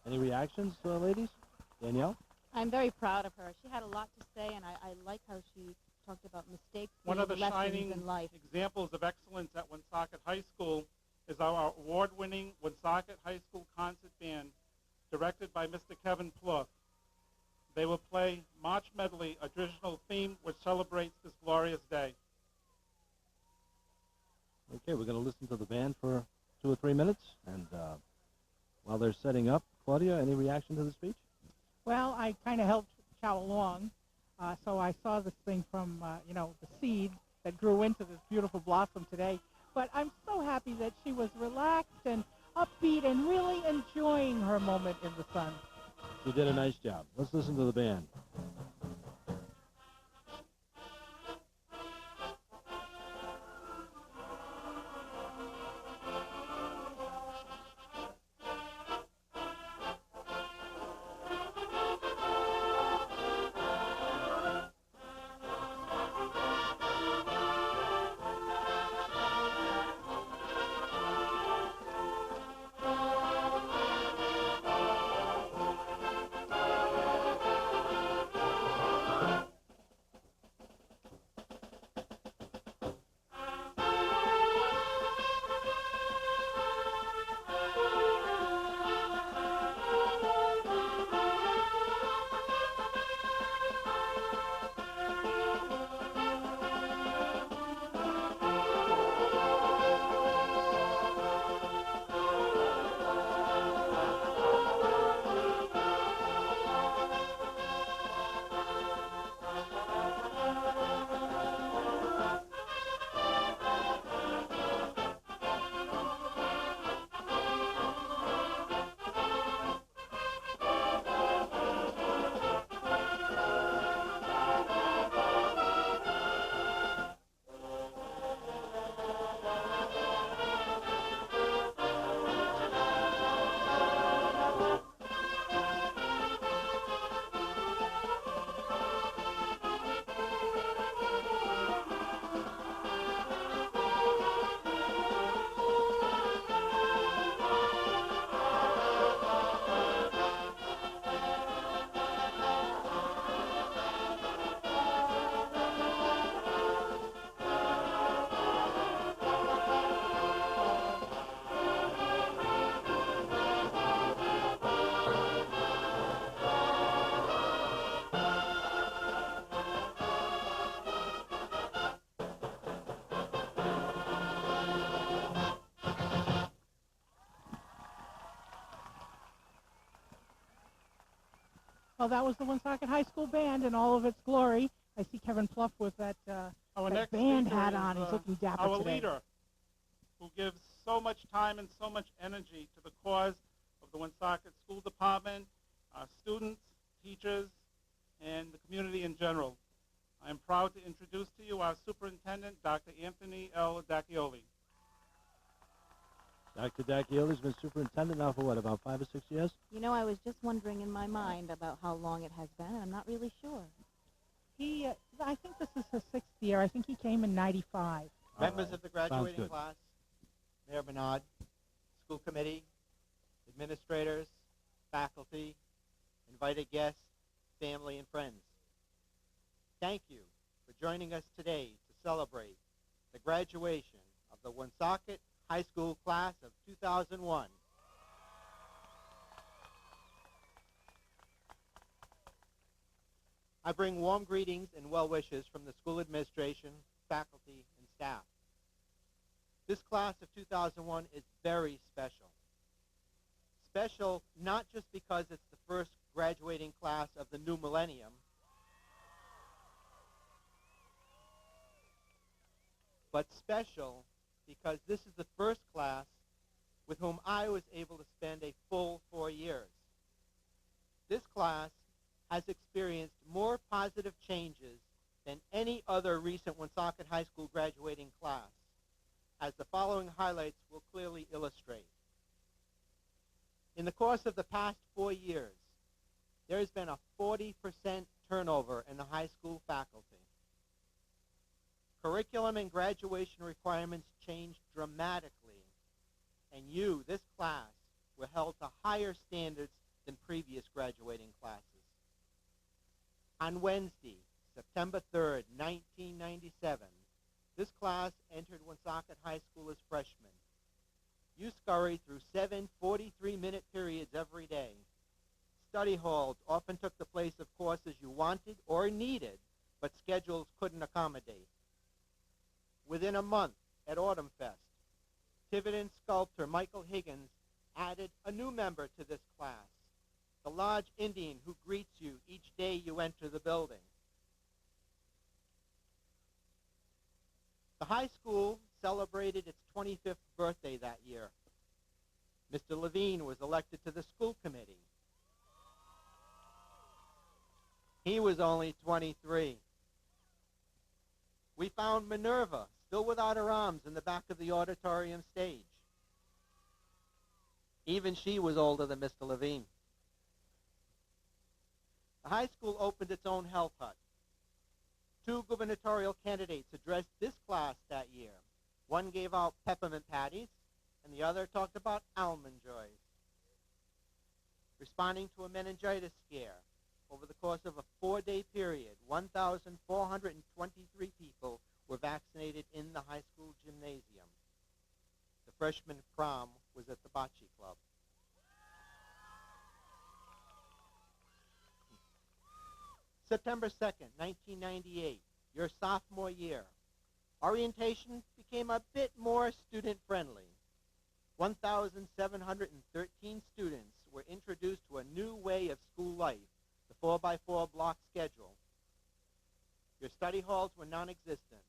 Any reactions, ladies? Danielle? I'm very proud of her. She had a lot to say, and I like how she talked about mistakes One being of the lessons shining in life. examples of excellence at Woonsocket High School is our award-winning Woonsocket High School Concert Band, directed by Mr. Kevin Plouffe. They will play March Medley, a traditional theme which celebrates this glorious day. Okay, we're going to listen to the band for 2 or 3 minutes, and while they're setting up, Claudia, any reaction to the speech? Well, I kind of helped chow along, so I saw this thing from, the seed that grew into this beautiful blossom today. But I'm so happy that she was relaxed and upbeat and really enjoying her moment in the sun. You did a nice job. Let's listen to the band. Well, that was the Woonsocket High School Band in all of its glory. I see Kevin Plouffe with that Our that next band speaker hat is, on. He's looking dapper our today. leader, who gives so much time and so much energy to the cause of the Woonsocket School Department, our students, teachers, and the community in general. I am proud to introduce to you our superintendent, Dr. Anthony L. Dacchioli. Dr. Dacchioli's been superintendent now for what, about 5 or 6 years? You know, I was just wondering in my mind about how long it has been, and I'm not really sure. I think this is his 6th year. I think he came in '95. Members of the graduating good. class, Mayor Bernard, school committee, administrators, faculty, invited guests, family, and friends. Thank you for joining us today to celebrate the graduation of the Woonsocket High School class of 2001. I bring warm greetings and well wishes from the school administration, faculty, and staff. This class of 2001 is very special. Special not just because it's the first graduating class of the new millennium, but special because this is the first class with whom I was able to spend a full 4 years. This class has experienced more positive changes than any other recent Woonsocket High School graduating class, as the following highlights will clearly illustrate. In the course of the past 4 years, there has been a 40% turnover in the high school faculty. Curriculum and graduation requirements changed dramatically, and you, this class, were held to higher standards than previous graduating classes. On Wednesday, September 3rd, 1997, this class entered Woonsocket High School as freshmen. You scurried through 7 43-minute periods every day. Study halls often took the place of courses you wanted or needed, but schedules couldn't accommodate. Within a month, at Autumn Fest, Tiverton sculptor Michael Higgins added a new member to this class, the large Indian who greets you each day you enter the building. The high school celebrated its 25th birthday that year. Mr. Levine was elected to the school committee. He was only 23. We found Minerva, still without her arms, in the back of the auditorium stage. Even she was older than Mr. Levine. The high school opened its own health hut. 2 gubernatorial candidates addressed this class that year. One gave out peppermint patties, and the other talked about almond joys. Responding to a meningitis scare, over the course of a 4-day period, 1,423 people were vaccinated in the high school gymnasium. The freshman prom was at the bocce club. September 2nd, 1998, your sophomore year. Orientation became a bit more student-friendly. 1,713 students were introduced to a new way of school life, the 4x4 block schedule. Your study halls were non-existent.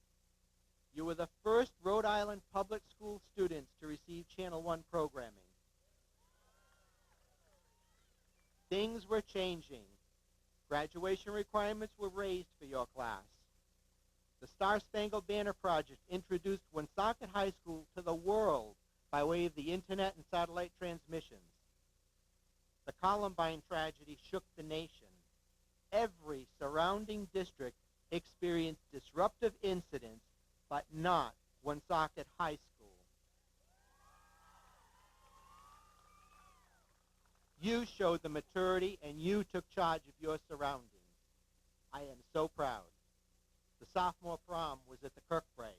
You were the first Rhode Island public school students to receive Channel 1 programming. Things were changing. Graduation requirements were raised for your class. The Star-Spangled Banner Project introduced Woonsocket High School to the world by way of the internet and satellite transmissions. The Columbine tragedy shook the nation. Every surrounding district experienced disruptive incidents, but not Woonsocket High School. You showed the maturity, and you took charge of your surroundings. I am so proud. The sophomore prom was at the Kirkbrae.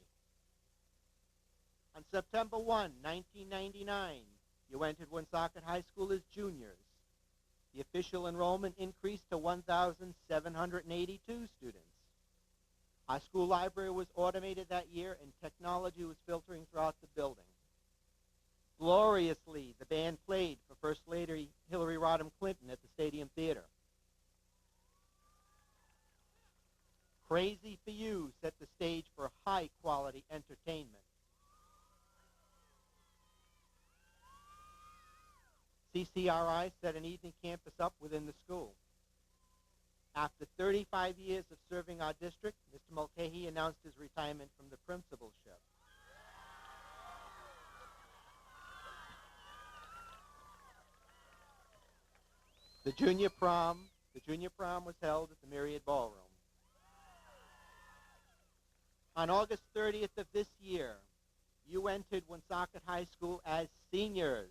On September 1, 1999, you entered Woonsocket High School as juniors. The official enrollment increased to 1,782 students. Our school library was automated that year, and technology was filtering throughout the building. Gloriously, the band played for First Lady Hillary Rodham Clinton at the Stadium Theater. Crazy for You set the stage for high-quality entertainment. CCRI set an evening campus up within the school. After 35 years of serving our district, Mr. Mulcahy announced his retirement from the principalship. The junior prom was held at the Myriad Ballroom. On August 30th of this year, you entered Woonsocket High School as seniors.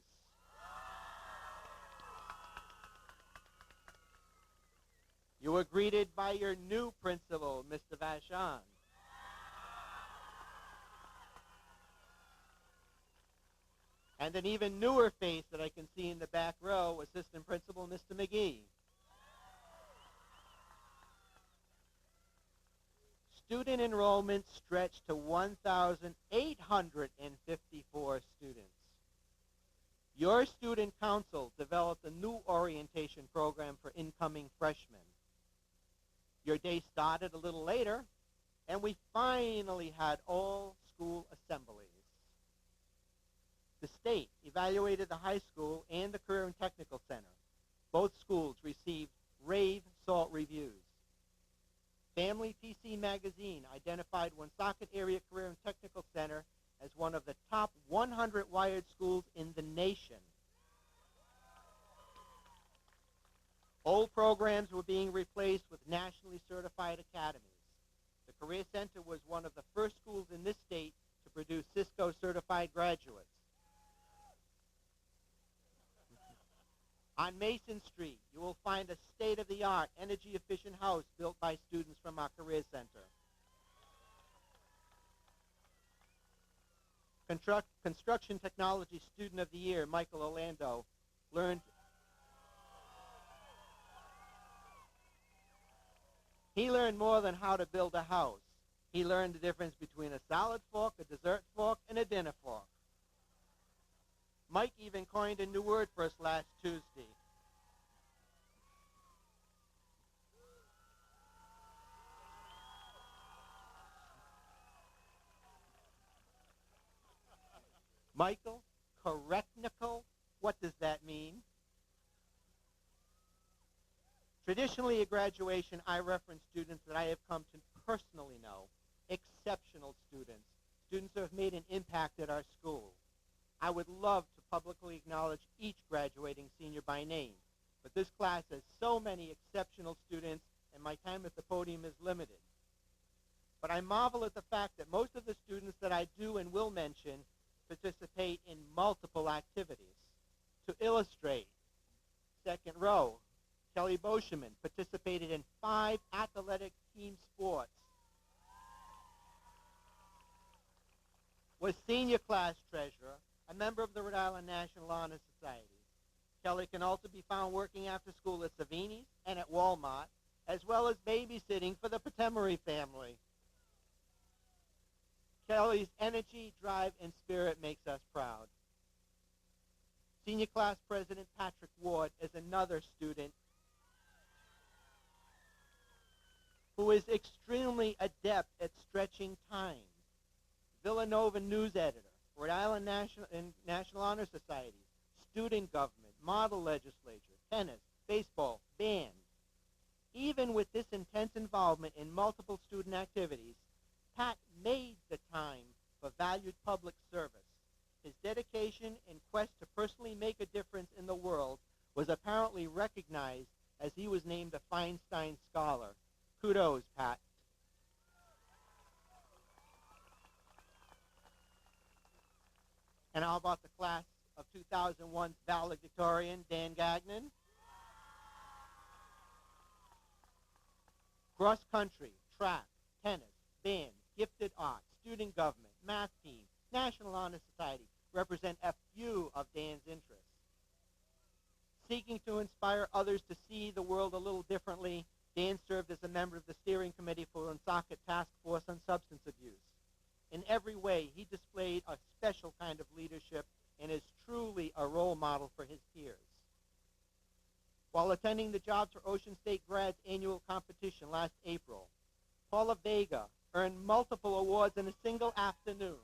You were greeted by your new principal, Mr. Vachon. And an even newer face that I can see in the back row, Assistant Principal Mr. McGee. Student enrollment stretched to 1,854 students. Your student council developed a new orientation program for incoming freshmen. Your day started a little later, and we finally had all school assemblies. The state evaluated the high school and the Career and Technical Center. Both schools received rave salt reviews. Family PC Magazine identified Woonsocket Area Career and Technical Center as one of the top 100 wired schools in the nation. Old programs were being replaced with nationally certified academies. The Career Center was one of the first schools in this state to produce Cisco certified graduates. On Mason Street, you will find a state-of-the-art, energy-efficient house built by students from our Career Center. Construction Technology Student of the Year, Michael Orlando, learned more than how to build a house. He learned the difference between a salad fork, a dessert fork, and a dinner fork. Mike even coined a new word for us last Tuesday. Michael, correctnical, what does that mean? Traditionally at graduation, I reference students that I have come to personally know, exceptional students, students who have made an impact at our school. I would love to publicly acknowledge each graduating senior by name, but this class has so many exceptional students, and my time at the podium is limited. But I marvel at the fact that most of the students that I do and will mention participate in multiple activities. To illustrate, second row, Kelly Boscheman participated in 5 athletic team sports, was senior class treasurer, a member of the Rhode Island National Honor Society. Kelly can also be found working after school at Savini's and at Walmart, as well as babysitting for the Patemery family. Kelly's energy, drive, and spirit makes us proud. Senior class president Patrick Ward is another student who is extremely adept at stretching time. Villanova news editor, Rhode Island National Honor Society, student government, model legislature, tennis, baseball, band. Even with this intense involvement in multiple student activities, Pat made the time for valued public service. His dedication and quest to personally make a difference in the world was apparently recognized as he was named a Feinstein Scholar. Kudos, Pat. And how about the class of 2001's valedictorian, Dan Gagnon? Cross country, track, tennis, band, gifted arts, student government, math team, National Honor Society represent a few of Dan's interests. Seeking to inspire others to see the world a little differently, Dan served as a member of the steering committee for Woonsocket Task Force on Substance Abuse. In every way, he displayed a special kind of leadership and is truly a role model for his peers. While attending the Jobs for Ocean State Grads annual competition last April, Paula Vega earned multiple awards in a single afternoon.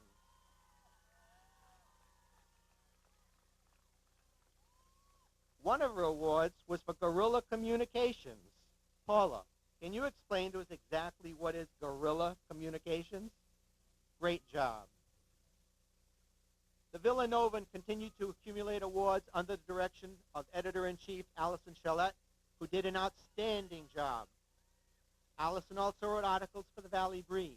One of her awards was for guerrilla communications. Paula, can you explain to us exactly what is guerrilla communications? Great job. The Villanovan continued to accumulate awards under the direction of Editor-in-Chief Allison Chalette, who did an outstanding job. Allison also wrote articles for the Valley Breeze.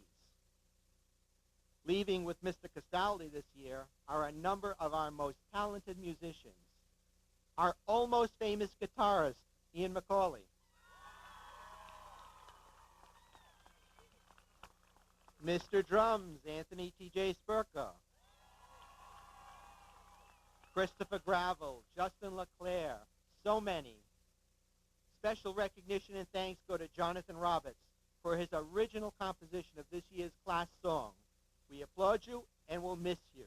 Leaving with Mr. Castaldi this year are a number of our most talented musicians. Our almost famous guitarist, Ian McCauley. Mr. Drums, Anthony T.J. Spurka. Christopher Gravel, Justin LeClaire, so many. Special recognition and thanks go to Jonathan Roberts for his original composition of this year's class song. We applaud you and will miss you.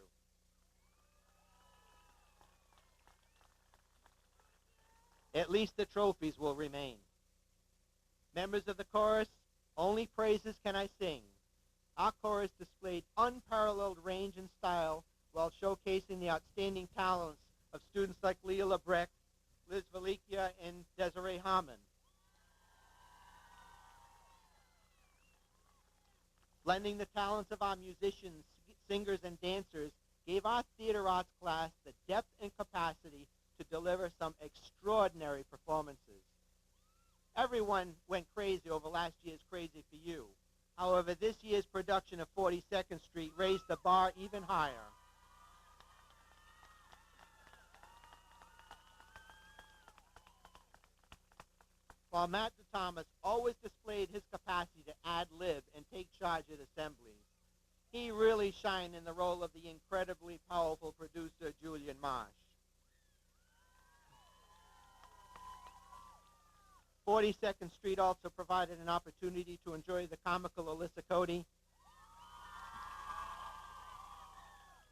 At least the trophies will remain. Members of the chorus, only praises can I sing. Our chorus displayed unparalleled range and style while showcasing the outstanding talents of students like Leah Lebrecht, Liz Valikia, and Desiree Harmon. Blending the talents of our musicians, singers, and dancers gave our theater arts class the depth and capacity to deliver some extraordinary performances. Everyone went crazy over last year's Crazy for You. However, this year's production of 42nd Street raised the bar even higher. while Matt Thomas always displayed his capacity to ad-lib and take charge at assemblies, he really shined in the role of the incredibly powerful producer, Julian Marsh. 42nd Street also provided an opportunity to enjoy the comical Alyssa Cody,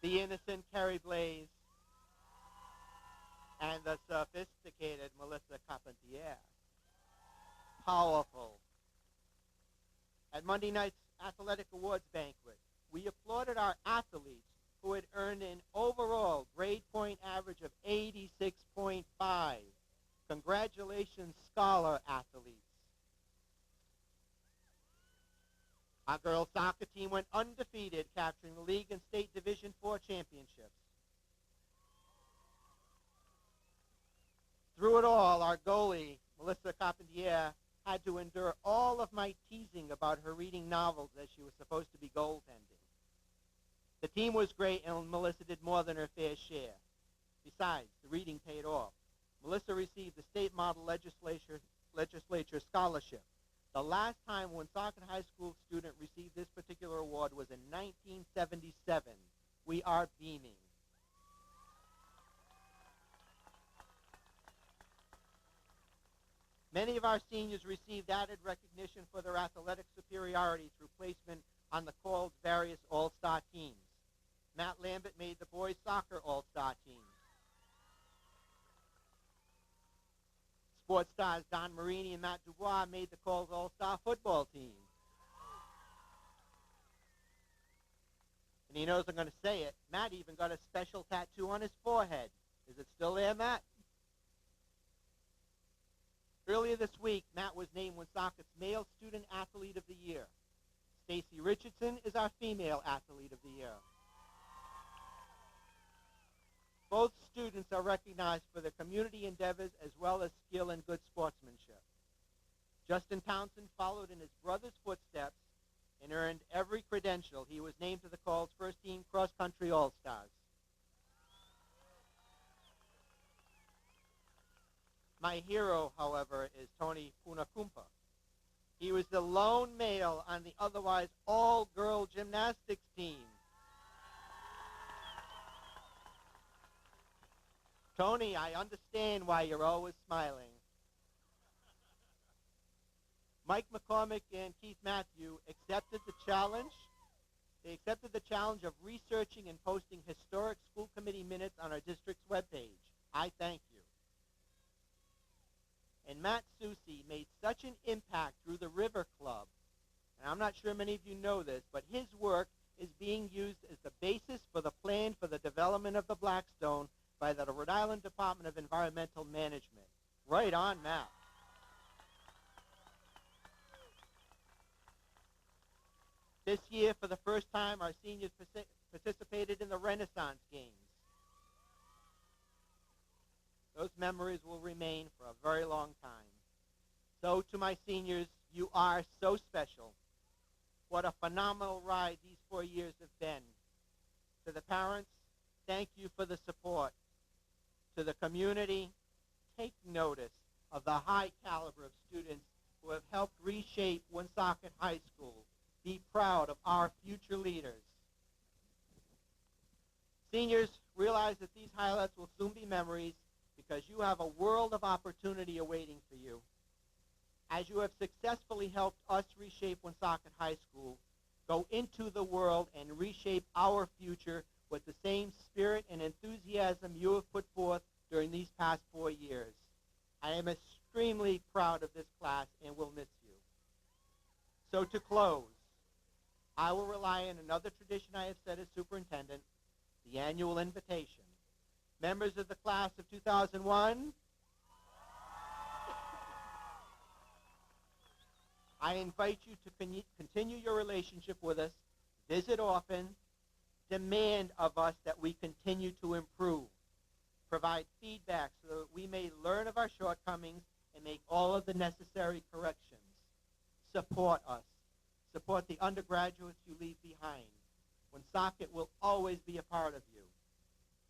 the innocent Carrie Blaze, and the sophisticated Melissa Carpentier. Powerful. At Monday night's Athletic Awards banquet, we applauded our athletes who had earned an overall grade point average of 86.5. Congratulations, scholar athletes. Our girls soccer team went undefeated, capturing the league and state Division IV championships. Through it all, our goalie, Melissa Carpentier, had to endure all of my teasing about her reading novels as she was supposed to be goaltending. The team was great, and Melissa did more than her fair share. Besides, the reading paid off. Melissa received the State Model Legislature Scholarship. The last time a Woonsocket High School student received this particular award was in 1977. We are beaming. Many of our seniors received added recognition for their athletic superiority through placement on the called various all-star teams. Matt Lambert made the boys' soccer all-star team. Sports stars Don Marini and Matt Dubois made the called all-star football team. And he knows I'm going to say it. Matt even got a special tattoo on his forehead. Is it still there, Matt? Earlier this week, Matt was named Woonsocket's Male Student Athlete of the Year. Stacy Richardson is our Female Athlete of the Year. Both students are recognized for their community endeavors as well as skill and good sportsmanship. Justin Townsend followed in his brother's footsteps and earned every credential. He was named to the Call's first-team cross-country All-Stars. My hero, however, is Tony Punakumpa. He was the lone male on the otherwise all-girl gymnastics team. Tony, I understand why you're always smiling. Mike McCormick and Keith Matthew accepted the challenge. They accepted the challenge of researching and posting historic school committee minutes on our district's webpage. I thank you. And Matt Susi made such an impact through the River Club. And I'm not sure many of you know this, but his work is being used as the basis for the plan for the development of the Blackstone by the Rhode Island Department of Environmental Management. Right on, Matt. This year, for the first time, our seniors participated in the Renaissance Games. Those memories will remain for a very long time. So to my seniors, you are so special. What a phenomenal ride these 4 years have been. To the parents, thank you for the support. To the community, take notice of the high caliber of students who have helped reshape Woonsocket High School. Be proud of our future leaders. Seniors, realize that these highlights will soon be memories because you have a world of opportunity awaiting for you. As you have successfully helped us reshape Woonsocket High School, go into the world and reshape our future with the same spirit and enthusiasm you have put forth during these past 4 years. I am extremely proud of this class and will miss you. So to close, I will rely on another tradition I have set as superintendent, the annual invitation. Members of the class of 2001, I invite you to continue your relationship with us, visit often, demand of us that we continue to improve, provide feedback so that we may learn of our shortcomings and make all of the necessary corrections. Support us. Support the undergraduates you leave behind. Woonsocket will always be a part of you.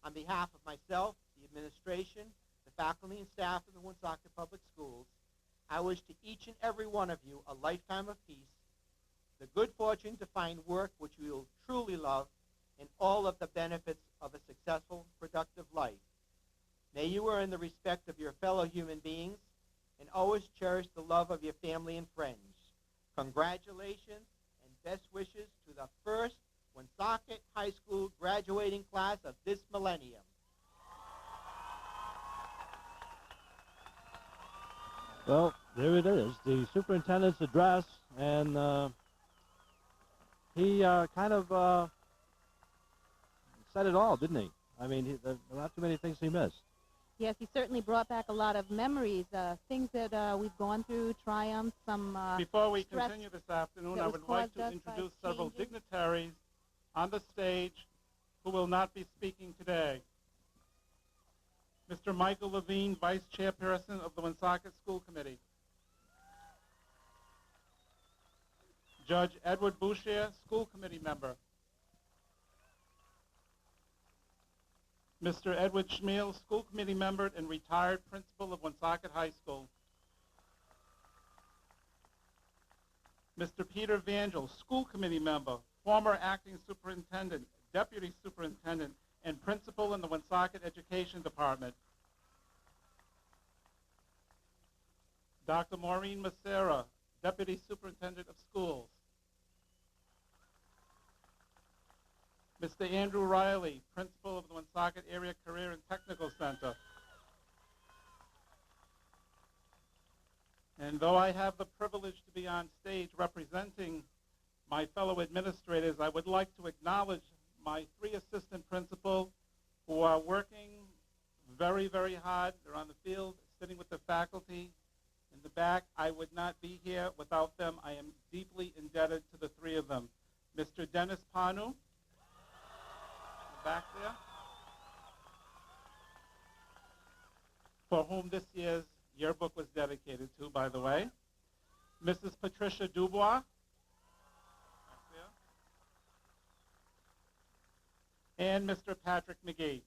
On behalf of myself, the administration, the faculty and staff of the Woonsocket Public Schools, I wish to each and every one of you a lifetime of peace, the good fortune to find work which you will truly love, and all of the benefits of a successful, productive life. May you earn the respect of your fellow human beings and always cherish the love of your family and friends. Congratulations and best wishes to the first Woonsocket High School graduating class of this millennium. Well, there it is, the superintendent's address, and he kind of said it all, didn't he? I mean, there are not too many things he missed. Yes, he certainly brought back a lot of memories, things that we've gone through, triumphs, some Before we stress continue this afternoon, that I was would like caused to us by introduce several changes. dignitaries on the stage who will not be speaking today. Mr. Michael Levine, Vice Chairperson of the Woonsocket School Committee. Judge Edward Boucher, School Committee member. Mr. Edward Schmiel, School Committee member and retired principal of Woonsocket High School. Mr. Peter Vangel, School Committee member, former acting superintendent, deputy superintendent, and principal in the Woonsocket Education Department. Dr. Maureen Macera, deputy superintendent of schools. Mr. Andrew Riley, principal of the Woonsocket Area Career and Technical Center. And though I have the privilege to be on stage representing my fellow administrators, I would like to acknowledge my 3 assistant principals who are working very, very hard. They're on the field, sitting with the faculty in the back. I would not be here without them. I am deeply indebted to the 3 of them. Mr. Dennis Panu, back there, for whom this year's yearbook was dedicated to, by the way. Mrs. Patricia Dubois, back there, and Mr. Patrick McGee.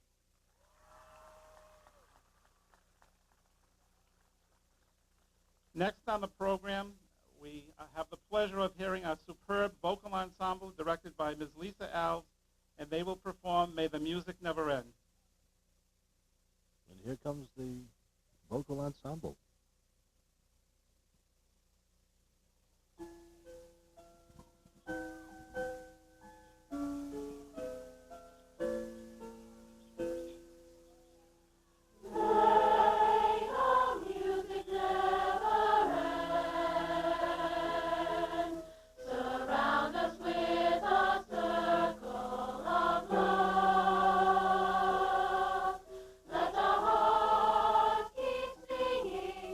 Next on the program, we have the pleasure of hearing a superb vocal ensemble directed by Ms. Lisa Alves, and they will perform May the Music Never End. And here comes the vocal ensemble. Let our hearts keep singing.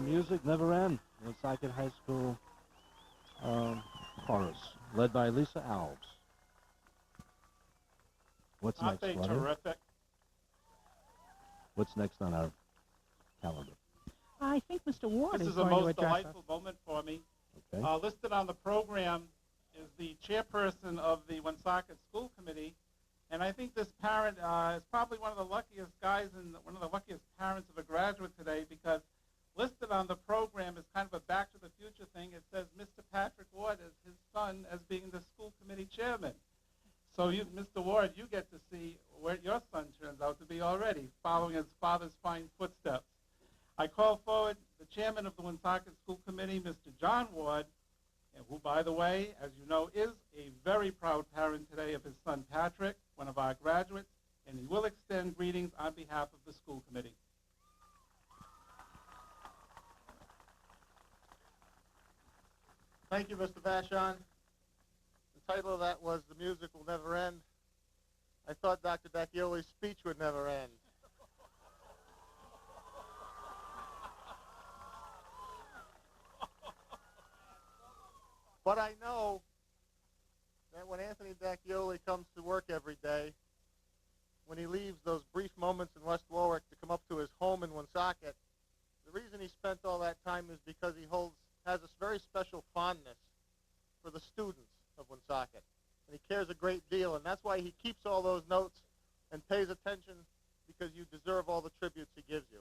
the music never end. Woonsocket High School chorus, led by Lisa Alves. What's Aren't next, they Claudia? terrific? What's next on our calendar? I think Mr. Ward This is is a going to most address us. delightful moment for me. Okay. Listed on the program is the chairperson of the Woonsocket School Committee, and I think this parent is probably one of the luckiest guys and one of the luckiest parents of a graduate today, because listed on the program is kind of a Back to the Future thing. It says Mr. Patrick Ward as his son as being the school committee chairman. So you, Mr. Ward, you get to see where your son turns out to be already, following his father's fine footsteps. I call forward the chairman of the Woonsocket School Committee, Mr. John Ward, and who, by the way, as you know, is a very proud parent today of his son Patrick, one of our graduates, and he will extend greetings on behalf of the school committee. Thank you, Mr. Vashon. The title of that was The Music Will Never End. I thought Dr. Dacchioli's speech would never end. But I know that when Anthony Dacchioli comes to work every day, when he leaves those brief moments in West Warwick to come up to his home in Woonsocket, the reason he spent all that time is because he has a very special fondness for the students of Woonsocket. And he cares a great deal, and that's why he keeps all those notes and pays attention, because you deserve all the tributes he gives you.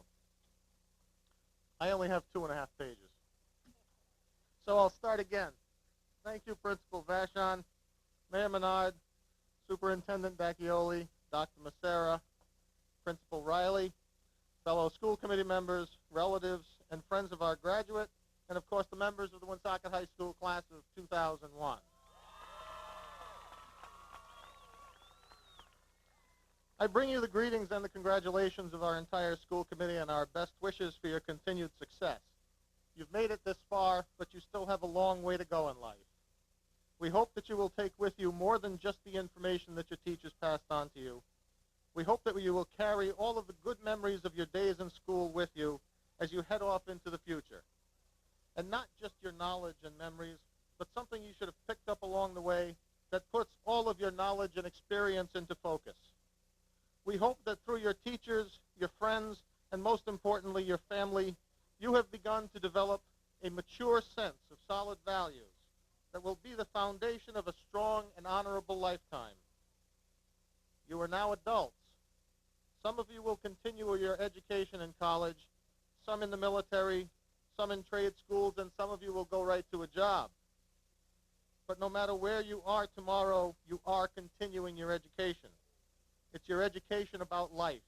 I only have 2.5 pages. So I'll start again. Thank you, Principal Vashon, Mayor Menard, Superintendent Dacchioli, Dr. Macera, Principal Riley, fellow school committee members, relatives, and friends of our graduate, and of course the members of the Woonsocket High School class of 2001. I bring you the greetings and the congratulations of our entire school committee and our best wishes for your continued success. You've made it this far, but you still have a long way to go in life. We hope that you will take with you more than just the information that your teachers passed on to you. We hope that you will carry all of the good memories of your days in school with you as you head off into the future. And not just your knowledge and memories, but something you should have picked up along the way that puts all of your knowledge and experience into focus. We hope that through your teachers, your friends, and most importantly, your family, you have begun to develop a mature sense of solid values that will be the foundation of a strong and honorable lifetime. You are now adults. Some of you will continue your education in college, some in the military, some in trade schools, and some of you will go right to a job. But no matter where you are tomorrow, you are continuing your education. It's your education about life.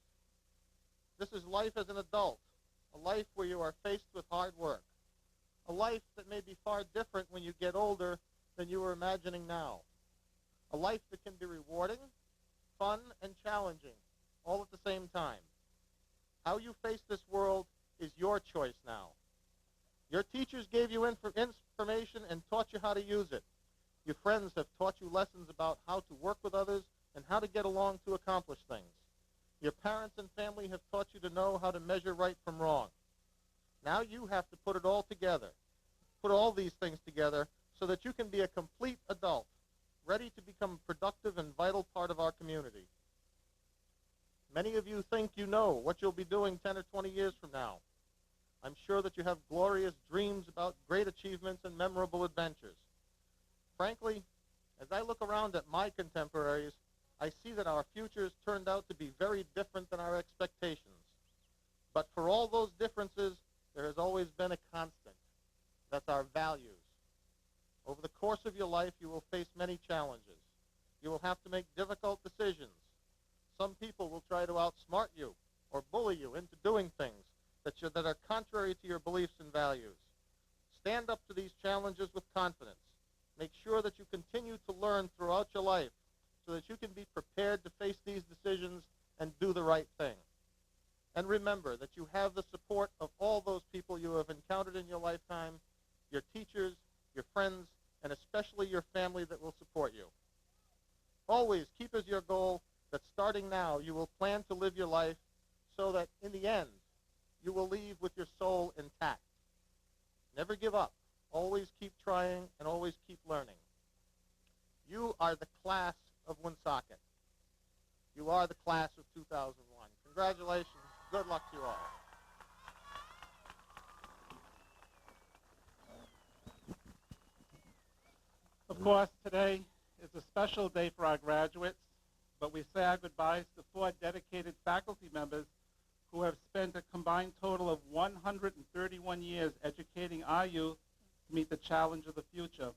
This is life as an adult, a life where you are faced with hard work, a life that may be far different when you get older than you were imagining now, a life that can be rewarding, fun, and challenging all at the same time. How you face this world is your choice now. Your teachers gave you information and taught you how to use it. Your friends have taught you lessons about how to work with others and how to get along to accomplish things. Your parents and family have taught you to know how to measure right from wrong. Now you have to put it all together, put all these things together so that you can be a complete adult, ready to become a productive and vital part of our community. Many of you think you know what you'll be doing 10 or 20 years from now. I'm sure that you have glorious dreams about great achievements and memorable adventures. Frankly, as I look around at my contemporaries, I see that our futures turned out to be very different than our expectations. But for all those differences, there has always been a constant. That's our values. Over the course of your life, you will face many challenges. You will have to make difficult decisions. Some people will try to outsmart you or bully you into doing things that are contrary to your beliefs and values. Stand up to these challenges with confidence. Make sure that you continue to learn throughout your life so that you can be prepared to face these decisions and do the right thing. And remember that you have the support of all those people you have encountered in your lifetime, your teachers, your friends, and especially your family that will support you. Always keep as your goal that starting now you will plan to live your life so that in the end you will leave with your soul intact. Never give up. Always keep trying and always keep learning. You are the class of Woonsocket. You are the class of 2001. Congratulations. Good luck to you all. Of course, today is a special day for our graduates, but we say our goodbyes to 4 dedicated faculty members who have spent a combined total of 131 years educating our youth to meet the challenge of the future.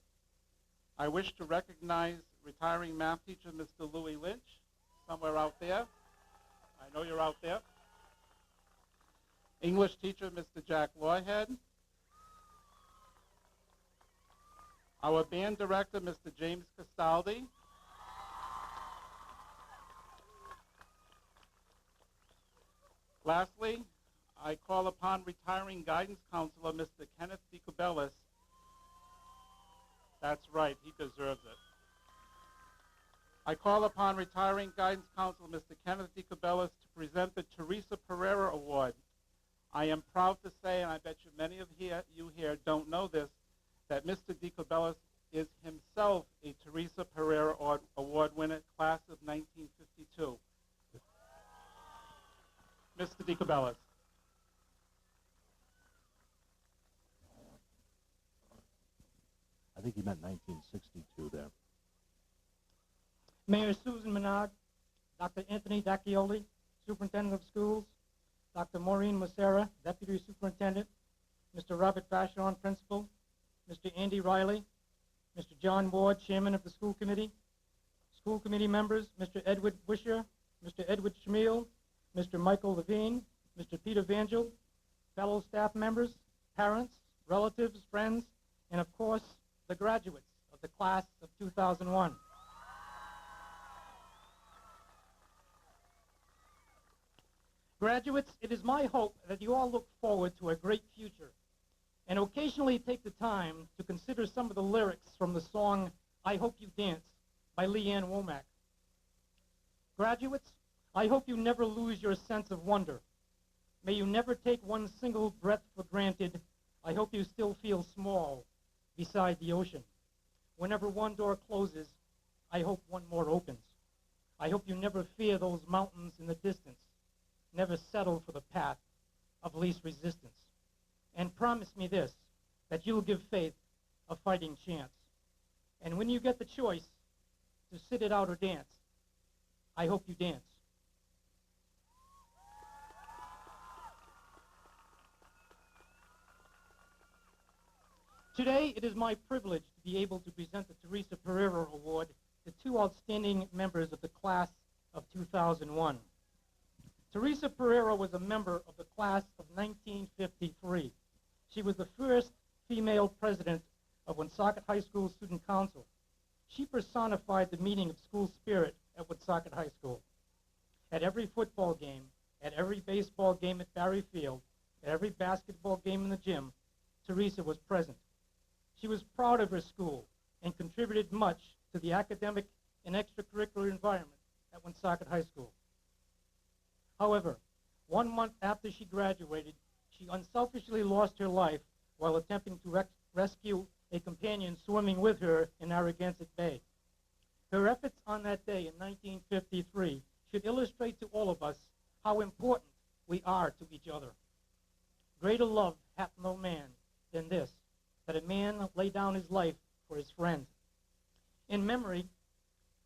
I wish to recognize retiring math teacher Mr. Louis Lynch, somewhere out there. I know you're out there. English teacher Mr. Jack Lawhead. Our band director Mr. James Castaldi. Lastly, I call upon retiring guidance counselor Mr. Kenneth DeCubelis. That's right, he deserves it. I call upon retiring guidance counselor Mr. Kenneth DeCubelis to present the Teresa Pereira Award. I am proud to say, and I bet you many of you here don't know this, that Mr. DeCubelis is himself a Teresa Pereira Award winner, class of 1952. Mr. DeCubelis. I think he meant 1962 there. Mayor Susan Menard, Dr. Anthony Dacchioli, Superintendent of Schools, Dr. Maureen Macera, Deputy Superintendent, Mr. Robert Vashon, Principal, Mr. Andy Riley, Mr. John Ward, Chairman of the School Committee, School Committee members, Mr. Edward Wisher, Mr. Edward Schmiel, Mr. Michael Levine, Mr. Peter Vangel, fellow staff members, parents, relatives, friends, and of course, the graduates of the class of 2001. Graduates, it is my hope that you all look forward to a great future and occasionally take the time to consider some of the lyrics from the song I Hope You Dance by Leanne Womack. Graduates, I hope you never lose your sense of wonder. May you never take one single breath for granted. I hope you still feel small beside the ocean. Whenever one door closes, I hope one more opens. I hope you never fear those mountains in the distance. Never settle for the path of least resistance. And promise me this, that you'll give faith a fighting chance. And when you get the choice to sit it out or dance, I hope you dance. Today, it is my privilege to be able to present the Teresa Pereira Award to 2 outstanding members of the class of 2001. Teresa Pereira was a member of the class of 1953. She was the first female president of Woonsocket High School Student Council. She personified the meaning of school spirit at Woonsocket High School. At every football game, at every baseball game at Barry Field, at every basketball game in the gym, Teresa was present. She was proud of her school and contributed much to the academic and extracurricular environment at Woonsocket High School. However, 1 month after she graduated, she unselfishly lost her life while attempting to rescue a companion swimming with her in Narragansett Bay. Her efforts on that day in 1953 should illustrate to all of us how important we are to each other. Greater love hath no man than this, that a man lay down his life for his friend. In memory,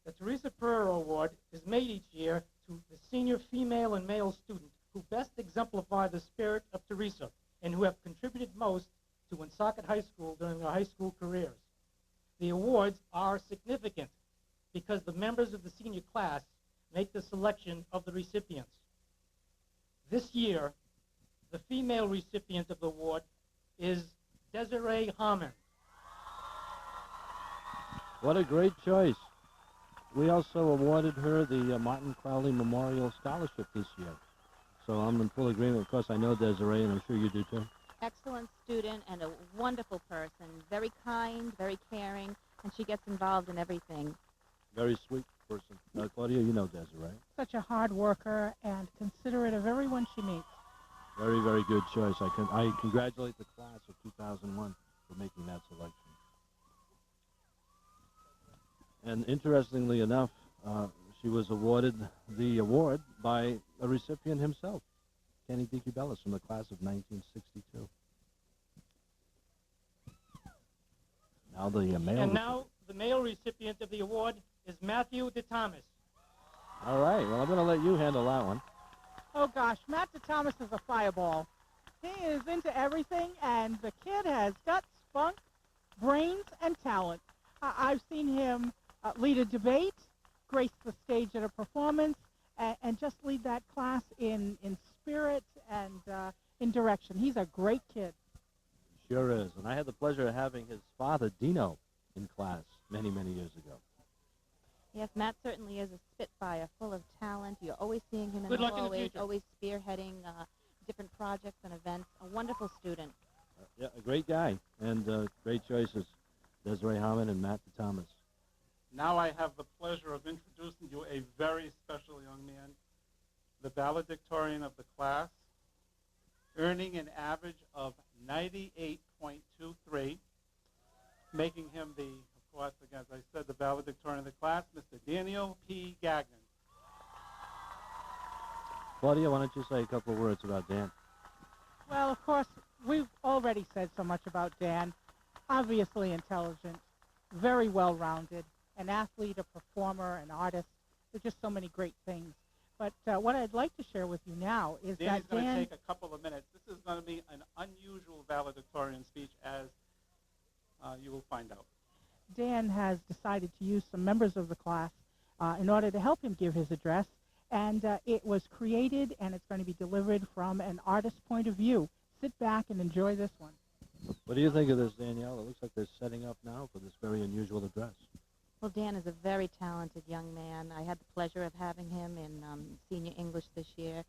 the Teresa Pereira Award is made each year to the senior female and male student who best exemplify the spirit of Teresa and who have contributed most to Woonsocket High School during their high school careers. The awards are significant because the members of the senior class make the selection of the recipients. This year, the female recipient of the award is Desiree Harmon. What a great choice. We also awarded her the Martin Crowley Memorial Scholarship this year. So I'm in full agreement. Of course, I know Desiree, and I'm sure you do too. Excellent student and a wonderful person. Very kind, very caring, and she gets involved in everything. Very sweet person. Claudia, you know Desiree. Such a hard worker and considerate of everyone she meets. Very, very good choice. I congratulate the class of 2000. 2001 for making that selection. And interestingly enough, she was awarded the award by a recipient himself, Kenny DiCibellis, from the class of 1962. Now the male. And now the male recipient of the award is Matthew DeThomas. All right. Well, I'm going to let you handle that one. Oh gosh, Matt Thomas is a fireball. He is into everything, and the kid has guts, spunk, brains, and talent. I've seen him lead a debate, grace the stage at a performance, and just lead that class in spirit and in direction. He's a great kid. Sure is. And I had the pleasure of having his father, Dino, in class many, many years ago. Yes, Matt certainly is a spitfire, full of talent. You're always seeing him in Good the luck in the hallways, future. always spearheading different projects and events. A wonderful student. Yeah, a great guy. And great choices. Desiree Harmon and Matt Thomas. Now I have the pleasure of introducing you a very special young man, the valedictorian of the class, earning an average of 98.23, making him the, of course, again, as I said, the valedictorian of the class, Mr. Daniel P. Gagnon. Claudia, why don't you say a couple of words about Dan? Well, of course, we've already said so much about Dan. Obviously intelligent, very well-rounded, an athlete, a performer, an artist. There's just so many great things. But what I'd like to share with you now is Danny's that going to Dan... take a couple of minutes. This is going to be an unusual valedictorian speech, as you will find out. Dan has decided to use some members of the class in order to help him give his address, and it was created and it's going to be delivered from an artist's point of view. Sit back and enjoy this one. What do you think of this, Danielle? It looks like they're setting up now for this very unusual address. Well, Dan is a very talented young man. I had the pleasure of having him in senior English this year,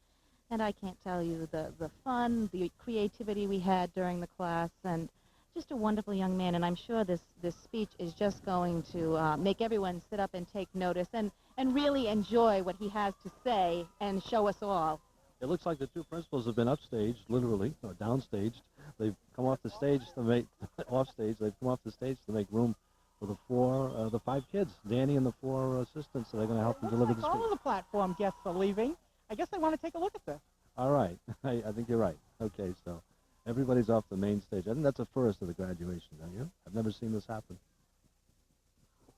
and I can't tell you the fun, the creativity we had during the class, and just a wonderful young man. And I'm sure this speech is just going to make everyone sit up and take notice and really enjoy what he has to say and show us all. It looks like the two principals have been upstaged, literally, or downstaged. They've come off the stage to make offstage. They've come off the stage to make room for the five kids, Danny and the four assistants that are going to help them deliver the All of speech. the platform guests are leaving. I guess they want to take a look at this. All right, I think you're right. Okay, so everybody's off the main stage. I think that's a first of the graduation, don't you? I've never seen this happen.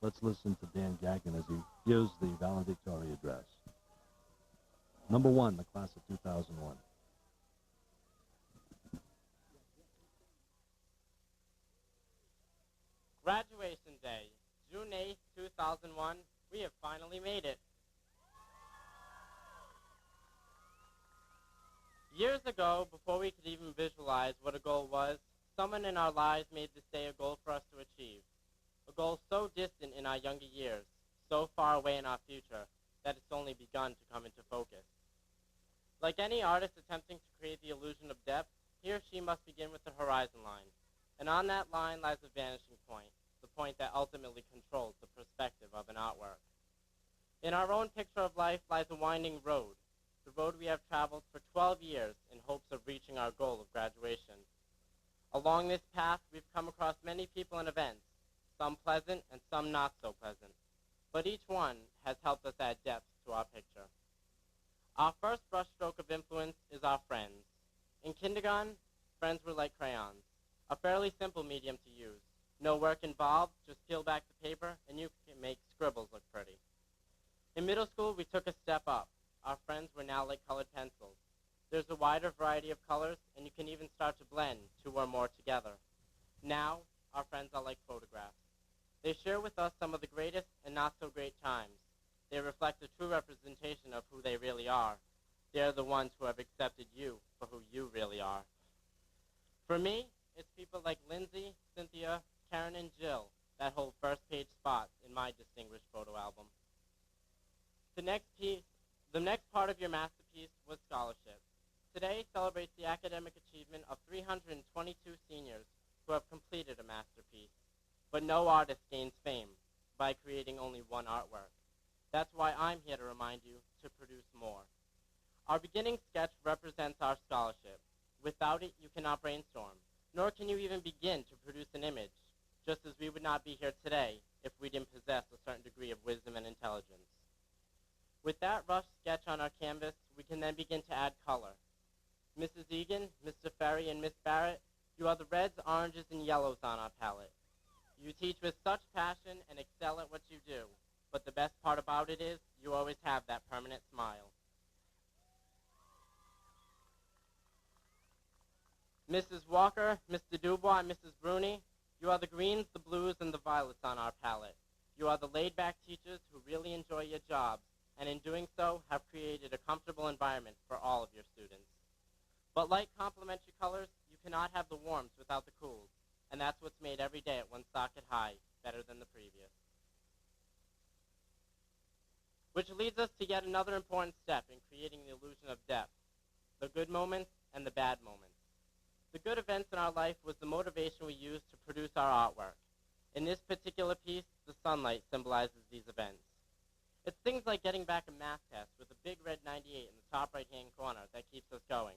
Let's listen to Dan Gagnon as he gives the valedictory address. Number one, the class of 2001. Graduation Day, June 8th, 2001. We have finally made it. Years ago, before we could even visualize what a goal was, someone in our lives made this day a goal for us to achieve. A goal so distant in our younger years, so far away in our future, that it's only begun to come into focus. Like any artist attempting to create the illusion of depth, he or she must begin with the horizon line. And on that line lies a vanishing point, the point that ultimately controls the perspective of an artwork. In our own picture of life lies a winding road, the road we have traveled for 12 years in hopes of reaching our goal of graduation. Along this path, we've come across many people and events, some pleasant and some not so pleasant, but each one has helped us add depth to our picture. Our first brushstroke of influence is our friends. In kindergarten, friends were like crayons, a fairly simple medium to use. No work involved, just peel back the paper and you can make scribbles look pretty. In middle school, we took a step up. Our friends were now like colored pencils. There's a wider variety of colors, and you can even start to blend two or more together. Now, our friends are like photographs. They share with us some of the greatest and not so great times. They reflect a true representation of who they really are. They're the ones who have accepted you for who you really are. For me, it's people like Lindsay, Cynthia, Karen, and Jill that hold first-page spots in my distinguished photo album. The next part of your masterpiece was scholarship. Today celebrates the academic achievement of 322 seniors who have completed a masterpiece. But no artist gains fame by creating only one artwork. That's why I'm here to remind you to produce more. Our beginning sketch represents our scholarship. Without it, you cannot brainstorm. nor can you even begin to produce an image, just as we would not be here today if we didn't possess a certain degree of wisdom and intelligence. With that rough sketch on our canvas, we can then begin to add color. Mrs. Egan, Mr. Ferry, and Miss Barrett, you are the reds, oranges, and yellows on our palette. You teach with such passion and excel at what you do, but the best part about it is you always have that permanent smile. Mrs. Walker, Mr. Dubois, and Mrs. Bruni, you are the greens, the blues, and the violets on our palette. You are the laid-back teachers who really enjoy your jobs, and in doing so have created a comfortable environment for all of your students. But like complementary colors, you cannot have the warms without the cools, and that's what's made every day at Woonsocket High better than the previous. Which leads us to yet another important step in creating the illusion of depth, the good moments and the bad moments. The good events in our life was the motivation we used to produce our artwork. In this particular piece, the sunlight symbolizes these events. It's things like getting back a math test with a big red 98 in the top right-hand corner that keeps us going.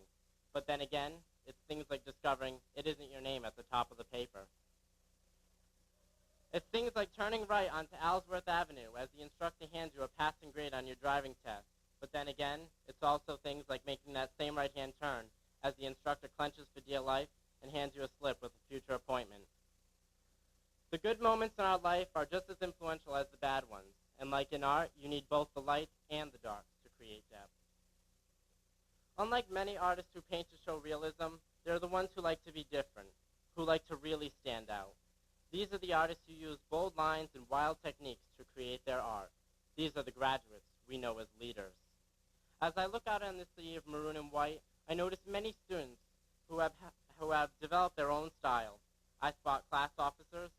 But then again, it's things like discovering it isn't your name at the top of the paper. It's things like turning right onto Ellsworth Avenue as the instructor hands you a passing grade on your driving test. But then again, it's also things like making that same right-hand turn as the instructor clenches for dear life and hands you a slip with a future appointment. The good moments in our life are just as influential as the bad ones, and like in art, you need both the lights and the darks to create depth. Unlike many artists who paint to show realism, they're the ones who like to be different, who like to really stand out. These are the artists who use bold lines and wild techniques to create their art. These are the graduates we know as leaders. As I look out on this sea of maroon and white, I notice many students who have developed their own style. I spot class officers.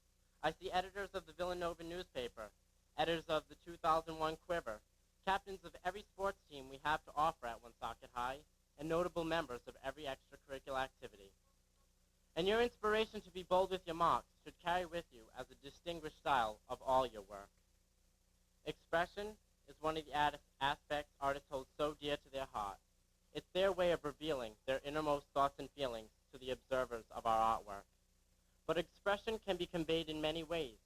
I see editors of the Villanova newspaper, editors of the 2001 Quiver, captains of every sports team we have to offer at Woonsocket High, and notable members of every extracurricular activity. And your inspiration to be bold with your marks should carry with you as a distinguished style of all your work. Expression is one of the aspects artists hold so dear to their heart. It's their way of revealing their innermost thoughts and feelings to the observers of our artwork. But expression can be conveyed in many ways.